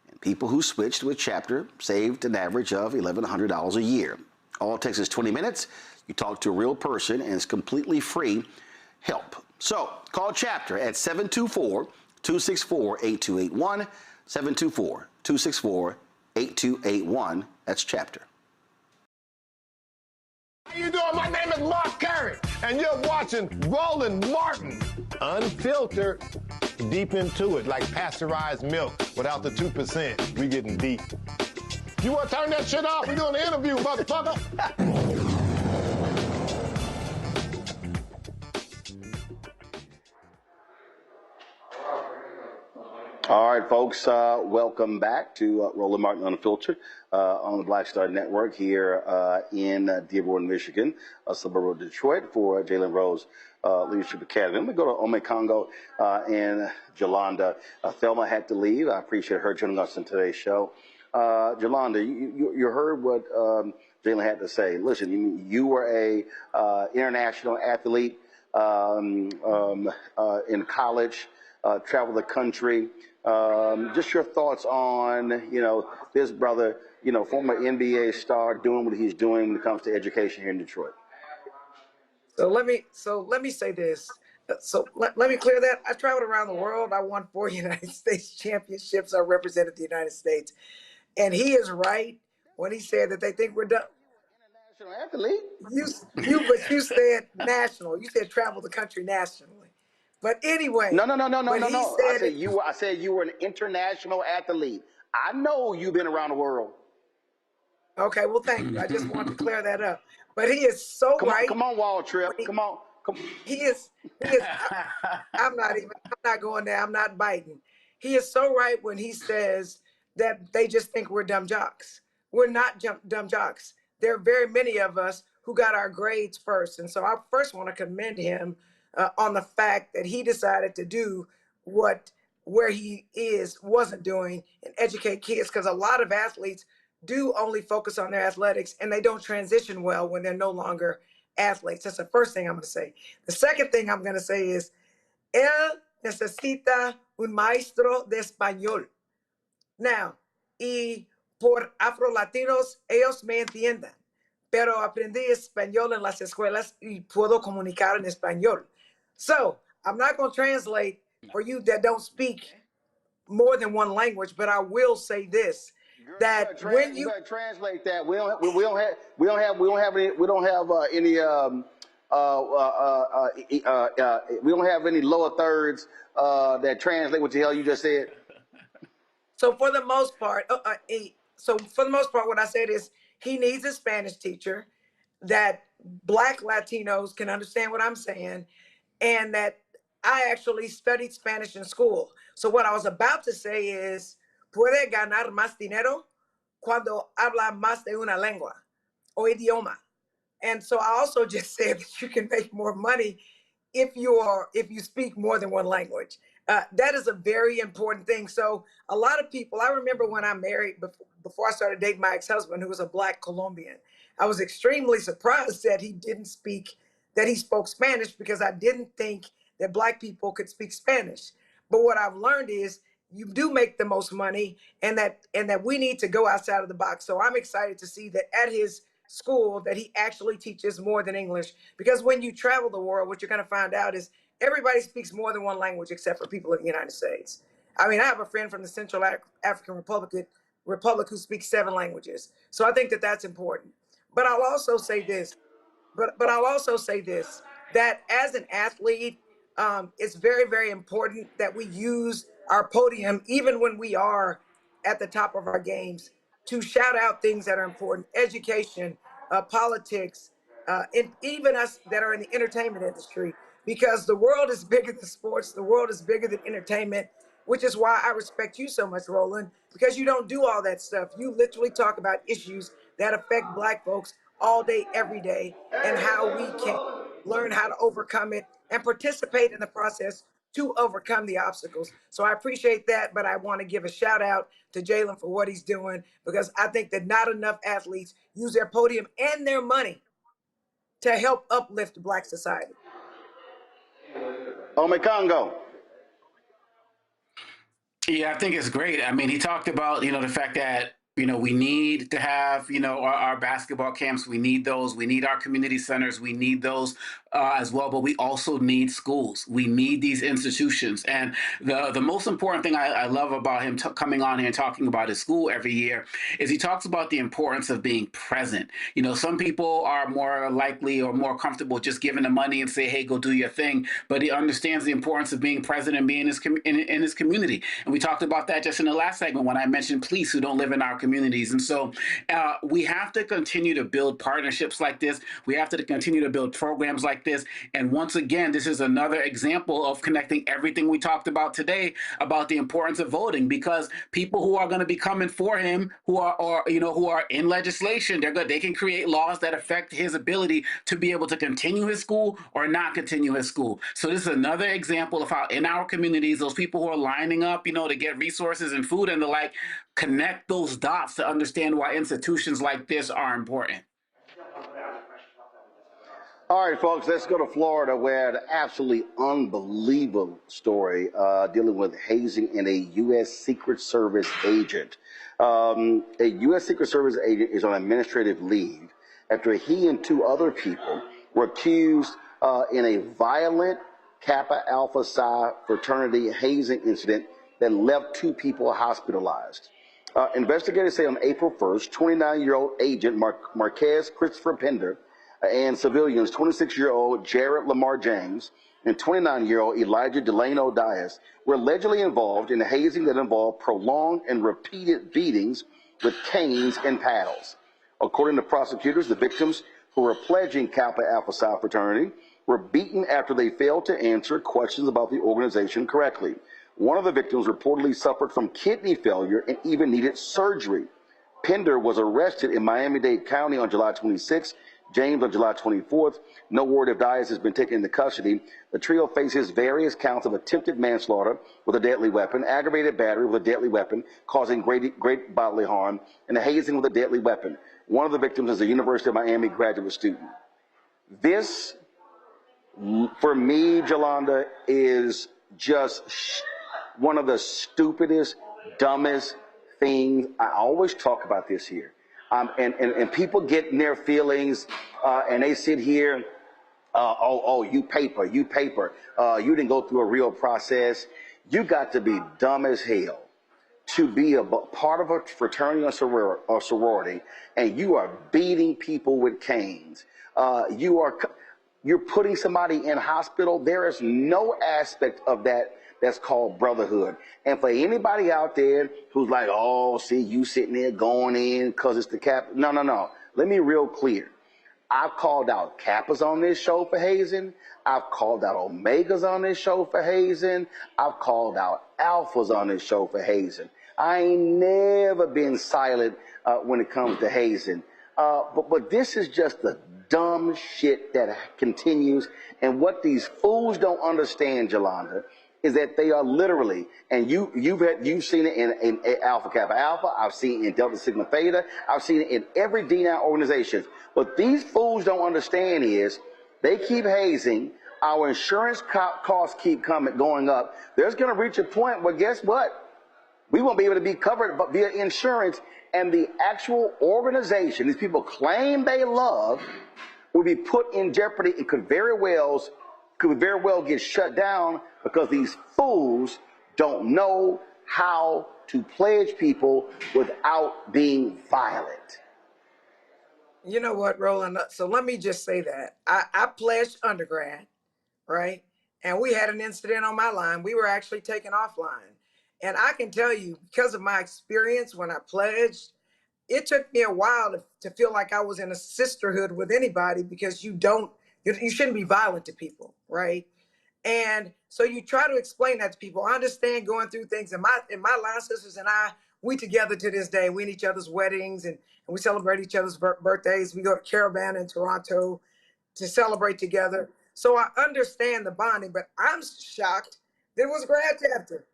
And people who switched with Chapter saved an average of $1,100 a year. All it takes is 20 minutes. You talk to a real person, and it's completely free help. So call Chapter at 724-264-8281, 724-264-8281. That's Chapter. How you doing? My name is Mark Curry, and you're watching Roland Martin Unfiltered. Deep into it, like pasteurized milk without the 2%. We getting deep. You want to turn that shit off? We doing an interview, motherfucker. All right, folks, welcome back to Roland Martin Unfiltered on the Black Star Network here in Dearborn, Michigan, a suburb of Detroit, for Jalen Rose Leadership Academy. Let me go to Ome Congo and Jolanda. Thelma had to leave. I appreciate her joining us in today's show. Jolanda, you heard what Jalen had to say. Listen, you were a international athlete in college, traveled the country. Just your thoughts on, this brother, former NBA star, doing what he's doing when it comes to education here in Detroit. So let me say this. Let me clear that. I traveled around the world. I won 4 United States championships. I represented the United States. And he is right when he said that they think we're done. International athlete? But you said national. You said travel the country nationally. But anyway. No. I said you were an international athlete. I know you've been around the world. Okay, well, thank you. I just wanted to clear that up. But he is so right. Come on, Wall Trip. Come on. He is. I'm not going there. I'm not biting. He is so right when he says that they just think we're dumb jocks. We're not dumb jocks. There are very many of us who got our grades first. And so I first want to commend him on the fact that he decided to do where he wasn't doing and educate kids, because a lot of athletes do only focus on their athletics and they don't transition well when they're no longer athletes. That's the first thing I'm going to say. The second thing I'm going to say is, él necesita un maestro de español. Now, y por afro-latinos, ellos me entienden, pero aprendí español en las escuelas y puedo comunicar en español. So, I'm not going to translate for you that don't speak more than one language, but I will say this: that when you gotta translate that, we don't have any lower thirds that translate what the hell you just said. So for the most part, what I said is he needs a Spanish teacher, that Black Latinos can understand what I'm saying, and that I actually studied Spanish in school. So what I was about to say is, puede ganar más dinero cuando habla más de una lengua o idioma. And so I also just said that you can make more money if you speak more than one language. That is a very important thing. So a lot of people, I remember when I married, before I started dating my ex-husband, who was a Black Colombian, I was extremely surprised that he didn't speak that he spoke Spanish because I didn't think that Black people could speak Spanish. But what I've learned is you do make the most money, and that we need to go outside of the box. So I'm excited to see that at his school that he actually teaches more than English, because when you travel the world, what you're going to find out is everybody speaks more than one language except for people in the United States. I mean, I have a friend from the Central African Republic who speaks 7 languages. So I think that that's important. But I'll also say this, that as an athlete, it's very, very important that we use our podium, even when we are at the top of our games, to shout out things that are important: education, politics, and even us that are in the entertainment industry, because the world is bigger than sports, the world is bigger than entertainment, which is why I respect you so much, Roland, because you don't do all that stuff. You literally talk about issues that affect Black folks all day, every day, and how we can learn how to overcome it and participate in the process to overcome the obstacles. So I appreciate that, but I want to give a shout out to Jalen for what he's doing, because I think that not enough athletes use their podium and their money to help uplift Black society. Congo. Yeah, I think it's great. I mean, he talked about, the fact that, we need to have, our basketball camps. We need those. We need our community centers. We need those as well. But we also need schools. We need these institutions. And the most important thing I love about him coming on here and talking about his school every year is he talks about the importance of being present. Some people are more likely or more comfortable just giving the money and say, hey, go do your thing. But he understands the importance of being present and being in his community. And we talked about that just in the last segment when I mentioned police who don't live in our communities. And so we have to continue to build partnerships like this. We have to continue to build programs like this. And once again, this is another example of connecting everything we talked about today about the importance of voting, because people who are going to be coming for him, who are in legislation, they can create laws that affect his ability to be able to continue his school or not continue his school. So this is another example of how in our communities, those people who are lining up, to get resources and food and the like, connect those dots to understand why institutions like this are important. All right, folks, let's go to Florida, where an absolutely unbelievable story dealing with hazing in a U.S. Secret Service agent. A U.S. Secret Service agent is on administrative leave after he and 2 other people were accused in a violent Kappa Alpha Psi fraternity hazing incident that left 2 people hospitalized. Investigators say on April 1st, 29-year-old agent Marquez Christopher Pender and civilians 26-year-old Jared Lamar James and 29-year-old Elijah Delano Dias were allegedly involved in a hazing that involved prolonged and repeated beatings with canes and paddles. According to prosecutors, the victims, who were pledging Kappa Alpha Psi fraternity, were beaten after they failed to answer questions about the organization correctly. One of the victims reportedly suffered from kidney failure and even needed surgery. Pender was arrested in Miami-Dade County on July 26th, James on July 24th. No word if Dias has been taken into custody. The trio faces various counts of attempted manslaughter with a deadly weapon, aggravated battery with a deadly weapon, causing great bodily harm, and a hazing with a deadly weapon. One of the victims is a University of Miami graduate student. This, for me, Jolanda, is just one of the stupidest, dumbest things. I always talk about this here. And people get in their feelings and they sit here, you paper, you didn't go through a real process. You got to be dumb as hell to be a part of a fraternity or sorority, and you are beating people with canes. You're putting somebody in hospital. There is no aspect of that that's called brotherhood. And for anybody out there who's like, oh, see, you sitting there going in because it's the Kappa. No. Let me be real clear. I've called out Kappas on this show for hazing. I've called out Omegas on this show for hazing. I've called out Alphas on this show for hazing. I ain't never been silent when it comes to hazing. But this is just the dumb shit that continues. And what these fools don't understand, Jolanda, is that they are literally, and you've seen it in Alpha Kappa Alpha, I've seen it in Delta Sigma Theta, I've seen it in every D9 organization. What these fools don't understand is they keep hazing, our insurance costs keep going up, there's going to reach a point where, guess what? We won't be able to be covered via insurance, and the actual organization these people claim they love will be put in jeopardy and could very well get shut down because these fools don't know how to pledge people without being violent. You know what, Roland? So let me just say that. I pledged undergrad, right? And we had an incident on my line. We were actually taken offline. And I can tell you, because of my experience when I pledged, it took me a while to feel like I was in a sisterhood with anybody, because you shouldn't be violent to people, right? And so you try to explain that to people. I understand going through things, and my line sisters and I, we together to this day. We in each other's weddings, and we celebrate each other's birthdays. We go to Caravan in Toronto to celebrate together. So I understand the bonding, but I'm shocked that it was a grad chapter.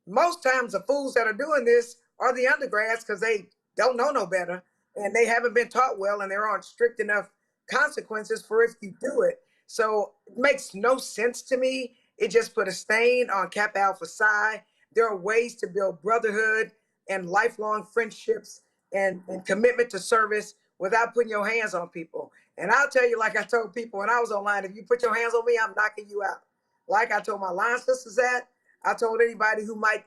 Most times the fools that are doing this are the undergrads, because they don't know no better, and they haven't been taught well, and there aren't strict enough consequences for if you do it. So it makes no sense to me. It just put a stain on Kappa Alpha Psi. There are ways to build brotherhood and lifelong friendships and commitment to service without putting your hands on people. And I'll tell you, like I told people when I was online, if you put your hands on me, I'm knocking you out. Like I told my line sisters that, I told anybody who might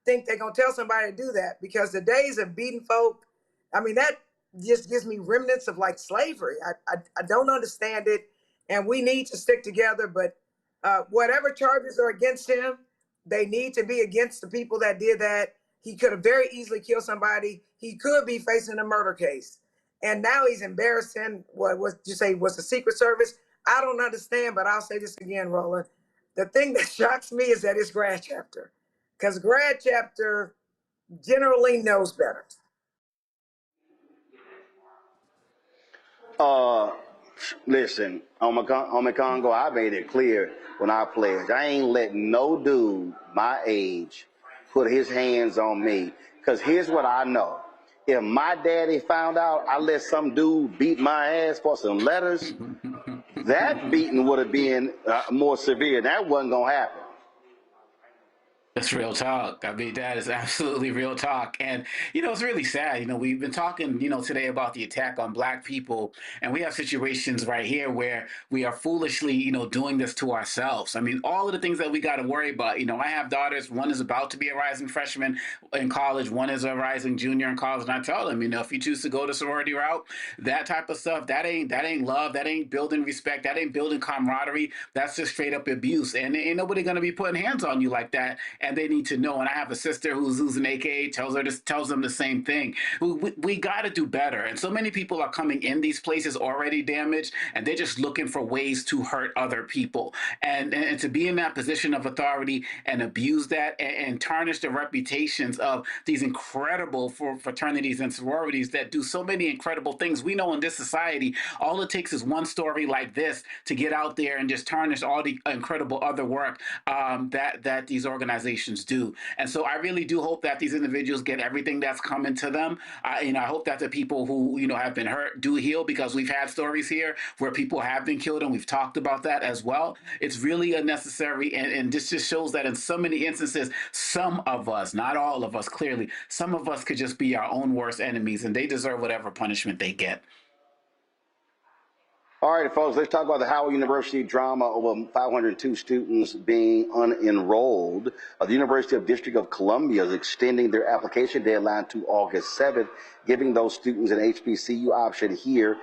think they're going to tell somebody to do that, because the days of beating folk, I mean, that just gives me remnants of like slavery. I don't understand it, and we need to stick together. But whatever charges are against him, they need to be against the people that did that. He could have very easily killed somebody. He could be facing a murder case. And now he's embarrassing what was you say was the Secret Service. I don't understand, but I'll say this again, Roland. The thing that shocks me is that it's grad chapter, because grad chapter generally knows better. Listen, on my Congo, I made it clear when I pledged, I ain't letting no dude my age put his hands on me. Because here's what I know. If my daddy found out I let some dude beat my ass for some letters, that beating would have been more severe. That wasn't going to happen. That's real talk. I mean, that is absolutely real talk. And, it's really sad. We've been talking, today about the attack on Black people. And we have situations right here where we are foolishly, doing this to ourselves. I mean, all of the things that we got to worry about. I have daughters. One is about to be a rising freshman in college. One is a rising junior in college. And I tell them, if you choose to go the sorority route, that type of stuff, that ain't love. That ain't building respect. That ain't building camaraderie. That's just straight up abuse. And ain't nobody going to be putting hands on you like that. And they need to know. And I have a sister who's an AK, tells them the same thing. We got to do better. And so many people are coming in these places already damaged, and they're just looking for ways to hurt other people. And to be in that position of authority and abuse that and tarnish the reputations of these incredible fraternities and sororities that do so many incredible things. We know in this society, all it takes is one story like this to get out there and just tarnish all the incredible other work that these organizations do. And so I really do hope that these individuals get everything that's coming to them. I hope that the people who, have been hurt do heal, because we've had stories here where people have been killed, and we've talked about that as well. It's really unnecessary. And this just shows that in so many instances, some of us, not all of us, clearly, some of us could just be our own worst enemies, and they deserve whatever punishment they get. All right, folks, let's talk about the Howard University drama over 502 students being unenrolled. The University of District of Columbia is extending their application deadline to August 7th, giving those students an HBCU option here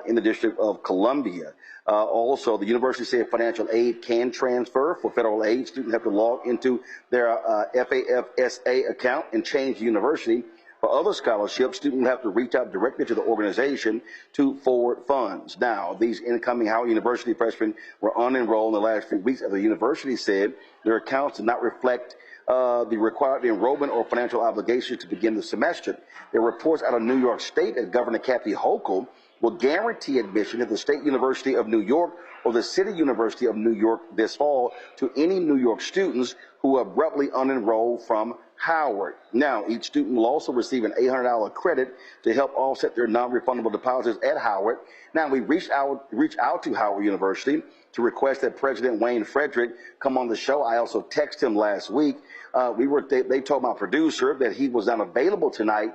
in the District of Columbia. Also, the university said financial aid can transfer. For federal aid, students have to log into their FAFSA account and change the university. For other scholarships, students have to reach out directly to the organization to forward funds. Now, these incoming Howard University freshmen were unenrolled in the last few weeks, as the university said their accounts did not reflect the required enrollment or financial obligations to begin the semester. There are reports out of New York State that Governor Kathy Hochul will guarantee admission at the State University of New York or the City University of New York this fall to any New York students who abruptly unenrolled from Howard. Now, each student will also receive an $800 credit to help offset their non-refundable deposits at Howard. Now, we reached out to Howard University to request that President Wayne Frederick come on the show. I also texted him last week. They told my producer that he was unavailable tonight,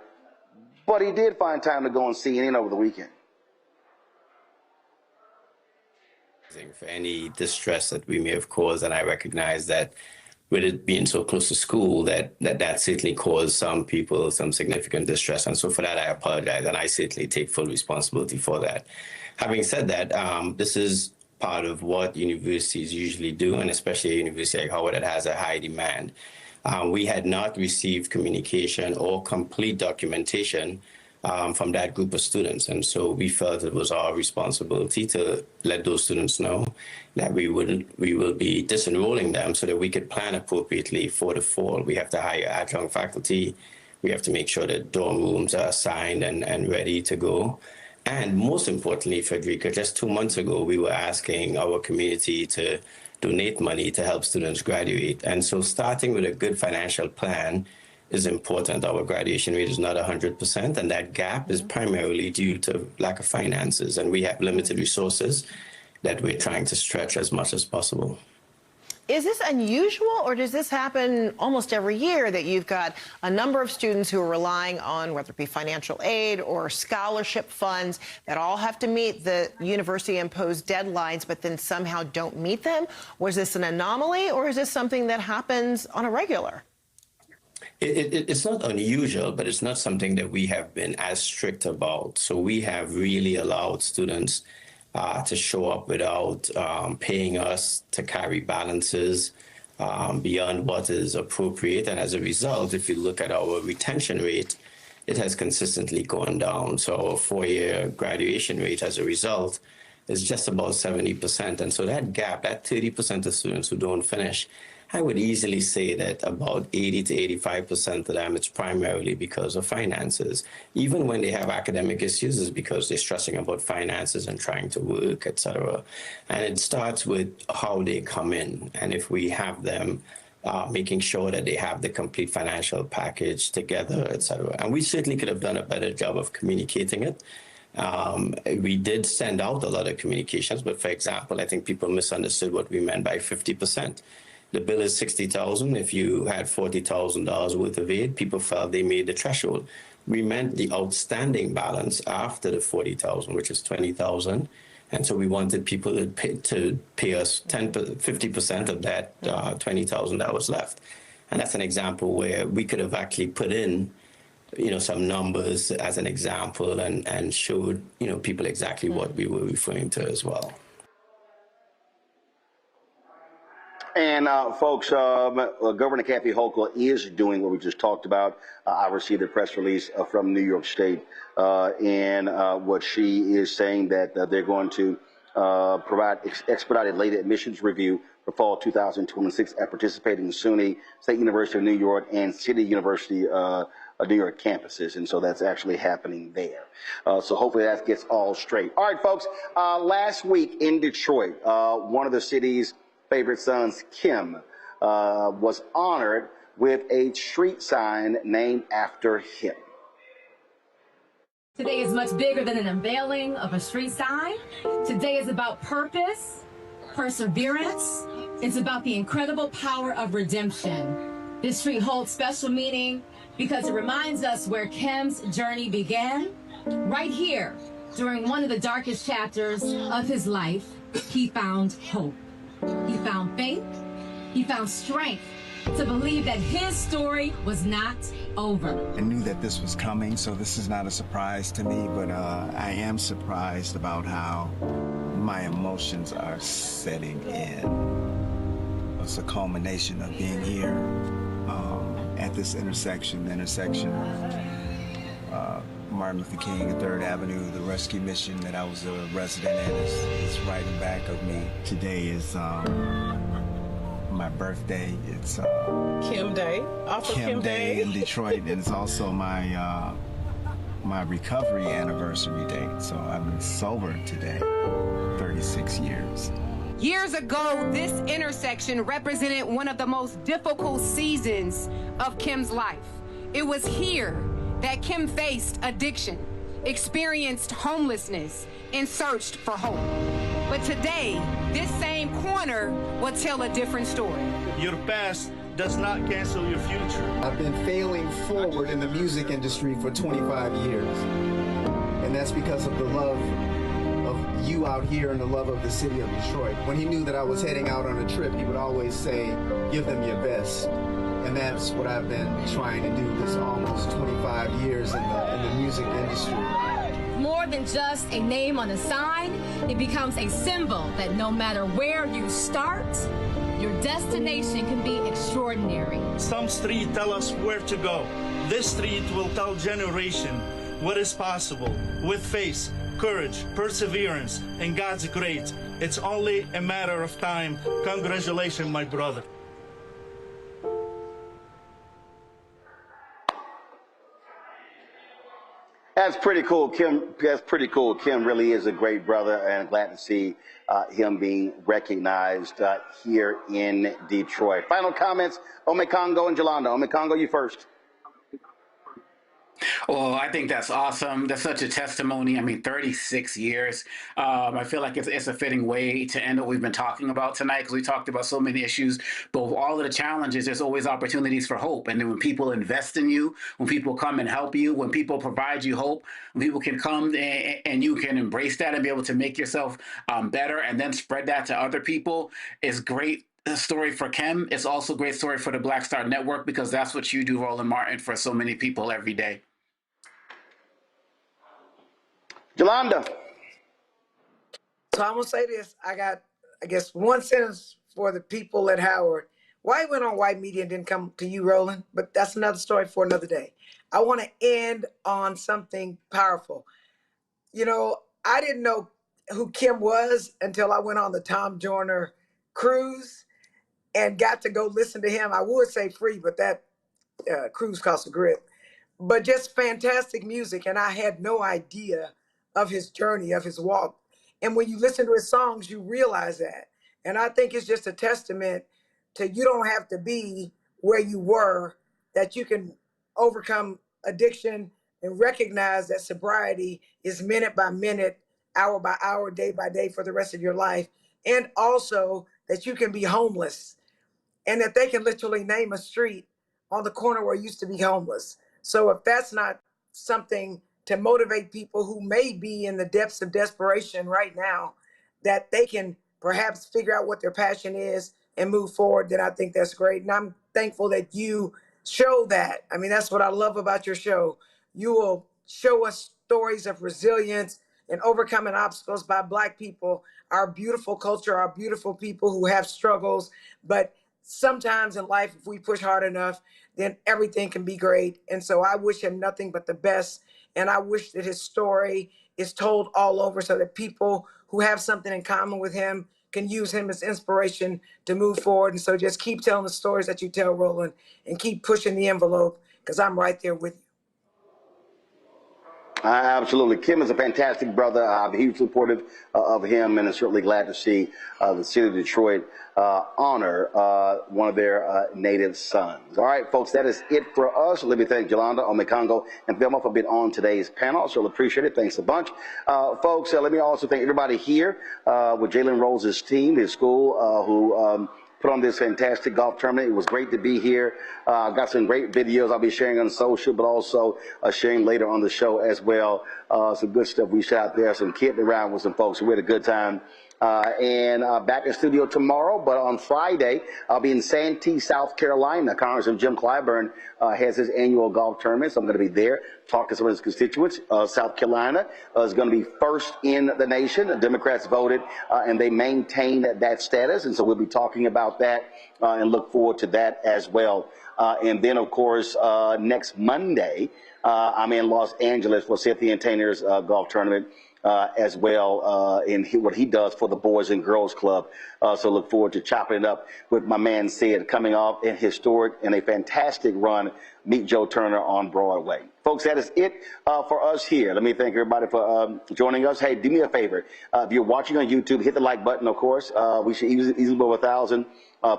but he did find time to go on CNN over the weekend. For any distress that we may have caused, and I recognize that with it being so close to school, that certainly caused some people some significant distress. And so for that, I apologize, and I certainly take full responsibility for that. Having said that, this is part of what universities usually do, and especially a university like Howard that has a high demand. We had not received communication or complete documentation from that group of students. And so we felt it was our responsibility to let those students know that we will be disenrolling them so that we could plan appropriately for the fall. We have to hire adjunct faculty. We have to make sure that dorm rooms are assigned and ready to go. And most importantly, Frederica, just 2 months ago, we were asking our community to donate money to help students graduate. And so starting with a good financial plan is important. Our graduation rate is not 100%, and that gap is primarily due to lack of finances. And we have limited resources that we're trying to stretch as much as possible. Is this unusual, or does this happen almost every year, that you've got a number of students who are relying on whether it be financial aid or scholarship funds that all have to meet the university-imposed deadlines but then somehow don't meet them? Was this an anomaly, or is this something that happens on a regular? It's not unusual, but it's not something that we have been as strict about. So we have really allowed students to show up without paying us to carry balances beyond what is appropriate. And as a result, if you look at our retention rate, it has consistently gone down. So our four-year graduation rate as a result is just about 70%. And so that gap, that 30% of students who don't finish, I would easily say that about 80 to 85% of them, it's primarily because of finances. Even when they have academic issues, it's because they're stressing about finances and trying to work, et cetera. And it starts with how they come in. And if we have them making sure that they have the complete financial package together, et cetera. And we certainly could have done a better job of communicating it. We did send out a lot of communications, but for example, I think people misunderstood what we meant by 50%. The bill is $60,000. If you had $40,000 worth of aid, people felt they made the threshold. We meant the outstanding balance after the $40,000, which is $20,000. And so we wanted people to pay us 50% of that $20,000 that was left. And that's an example where we could have actually put in, some numbers as an example and showed, people exactly what we were referring to as well. And folks, Governor Kathy Hochul is doing what we just talked about. I received a press release from New York State, and what she is saying that they're going to provide expedited late admissions review for fall 2026 at participating SUNY, State University of New York, and City University of New York campuses. And so that's actually happening there. So hopefully that gets all straight. All right, folks, last week in Detroit, one of the city's favorite sons, Kim, was honored with a street sign named after him. Today is much bigger than an unveiling of a street sign. Today is about purpose, perseverance. It's about the incredible power of redemption. This street holds special meaning because it reminds us where Kim's journey began. Right here, during one of the darkest chapters of his life, he found hope. He found faith, he found strength to believe that his story was not over. I knew that this was coming, so this is not a surprise to me, but I am surprised about how my emotions are setting in. It's a culmination of being here at this intersection of Martin Luther King and 3rd Avenue. The rescue mission that I was a resident in is right in back of me. Today is my birthday. It's Kim Day. Also Kim Day in Detroit, and it's also my my recovery anniversary date. So I've been sober today, 36 years. Years ago, this intersection represented one of the most difficult seasons of Kim's life. It was here that Kim faced addiction, experienced homelessness, and searched for hope. But today, this same corner will tell a different story. Your past does not cancel your future. I've been failing forward in the music industry for 25 years. And that's because of the love of you out here and the love of the city of Detroit. When he knew that I was heading out on a trip, he would always say, give them your best. And that's what I've been trying to do this almost 25 years in the music industry. More than just a name on a sign, it becomes a symbol that no matter where you start, your destination can be extraordinary. Some streets tell us where to go. This street will tell generation what is possible with faith, courage, perseverance, and God's grace. It's only a matter of time. Congratulations, my brother. That's pretty cool, Kim. That's pretty cool. Kim really is a great brother, and glad to see him being recognized here in Detroit. Final comments, Omekongo and Jolanda. Omekongo, you first. Well, I think that's awesome. That's such a testimony. I mean, 36 years. I feel like it's a fitting way to end what we've been talking about tonight, because we talked about so many issues. But with all of the challenges, there's always opportunities for hope. And then when people invest in you, when people come and help you, when people provide you hope, when people can come and you can embrace that and be able to make yourself better and then spread that to other people, is great. Story for Kim. It's also a great story for the Black Star Network, because that's what you do, Roland Martin, for so many people every day. Jolanda. So I'm going to say this. I got, I guess, one sentence for the people at Howard. Why he went on white media and didn't come to you, Roland? But that's another story for another day. I want to end on something powerful. You know, I didn't know who Kim was until I went on the Tom Joyner cruise and got to go listen to him. I would say free, but that cruise cost a grip. But just fantastic music, and I had no idea of his journey, of his walk. And when you listen to his songs, you realize that. And I think it's just a testament to you don't have to be where you were, that you can overcome addiction and recognize that sobriety is minute by minute, hour by hour, day by day for the rest of your life. And also that you can be homeless and that they can literally name a street on the corner where you used to be homeless. So if that's not something to motivate people who may be in the depths of desperation right now, that they can perhaps figure out what their passion is and move forward, then I think that's great. And I'm thankful that you show that. I mean, that's what I love about your show. You will show us stories of resilience and overcoming obstacles by Black people, our beautiful culture, our beautiful people who have struggles. But sometimes in life, if we push hard enough, then everything can be great. And so I wish him nothing but the best. And I wish that his story is told all over so that people who have something in common with him can use him as inspiration to move forward. And so just keep telling the stories that you tell, Roland, and keep pushing the envelope, because I'm right there with you. Absolutely. Kim is a fantastic brother. I'm hugely supportive of him, and I'm certainly glad to see the city of Detroit honor one of their native sons. All right, folks, that is it for us. Let me thank Jolanda, Omekongo, and Velma for being on today's panel. So appreciate it. Thanks a bunch. Folks, let me also thank everybody here with Jalen Rose's team, his school, who put on this fantastic golf tournament. It was great to be here. I've got some great videos I'll be sharing on social, but also sharing later on the show as well. Some good stuff we shot there, some kidding around with some folks. We had a good time. And back in studio tomorrow, but on Friday, I'll be in Santee, South Carolina. Congressman Jim Clyburn has his annual golf tournament, so I'm going to be there, talk to some of his constituents. South Carolina is going to be first in the nation. The Democrats voted, and they maintained that status, and so we'll be talking about that and look forward to that as well. And then, of course, next Monday, I'm in Los Angeles for Cynthia Tainer's golf tournament. As well in what he does for the Boys and Girls Club. So look forward to chopping it up with my man Sid, coming off a historic and a fantastic run Meet Joe Turner on Broadway. Folks, that is it for us here. Let me thank everybody for joining us. Hey, do me a favor. If you're watching on YouTube, hit the like button, of course. We should easily go 1,000.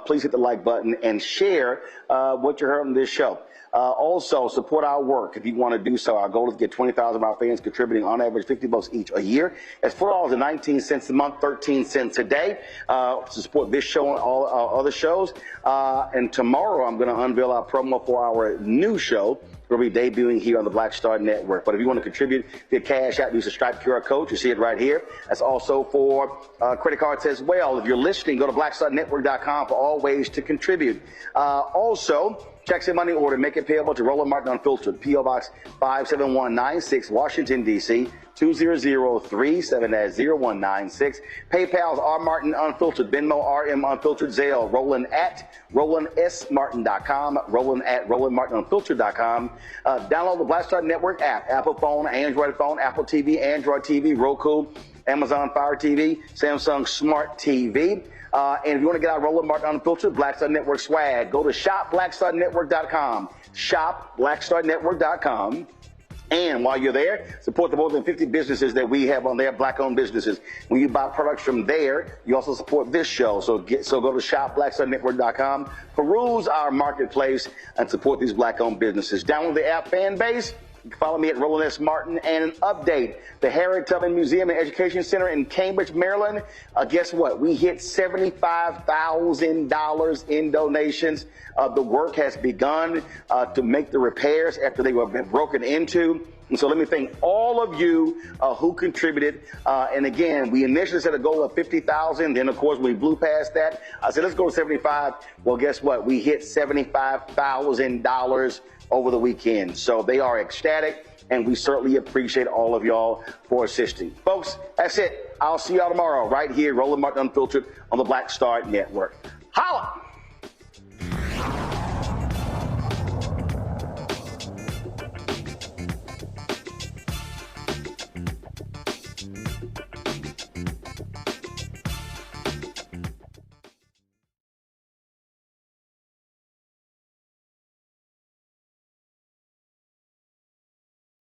Please hit the like button and share what you heard on this show. Also, support our work if you want to do so. Our goal is to get 20,000 of our fans contributing on average $50 each a year. That's $4.19 a month, 13 cents a day to support this show and all our other shows. And tomorrow I'm going to unveil our promo for our new show. We'll be debuting here on the Black Star Network. But if you want to contribute via Cash App, use the Stripe QR code. You see it right here. That's also for credit cards as well. If you're listening, go to blackstarnetwork.com for all ways to contribute. Also, checks and money order, make it payable to Roland Martin Unfiltered, P.O. Box 57196, Washington, D.C., 20037 at 0196. PayPal's R Martin Unfiltered, Venmo RM Unfiltered, Zelle, Roland at RolandSMartin.com, Roland at RolandMartinUnfiltered.com. Download the Black Star Network app, Apple phone, Android phone, Apple TV, Android TV, Roku, Amazon Fire TV, Samsung Smart TV. And if you want to get our Roland Martin Unfiltered Black Star Network swag, go to shopblackstarnetwork.com, shopblackstarnetwork.com. And while you're there, support the more than 50 businesses that we have on there, Black-owned businesses. When you buy products from there, you also support this show. So go to shopblackstarnetwork.com, peruse our marketplace, and support these Black-owned businesses. Download the app Fan Base. You can follow me at Roland S. Martin. And an update, the Harriet Tubman Museum and Education Center in Cambridge, Maryland. Guess what? We hit $75,000 in donations. The work has begun to make the repairs after they were broken into. And so let me thank all of you who contributed. And again, we initially set a goal of 50,000. Then, of course, we blew past that. I said, let's go to 75. Well, guess what? We hit $75,000 over the weekend. So they are ecstatic, and we certainly appreciate all of y'all for assisting. Folks, that's it. I'll see y'all tomorrow right here, Roland Martin Unfiltered on the Black Star Network. Holla!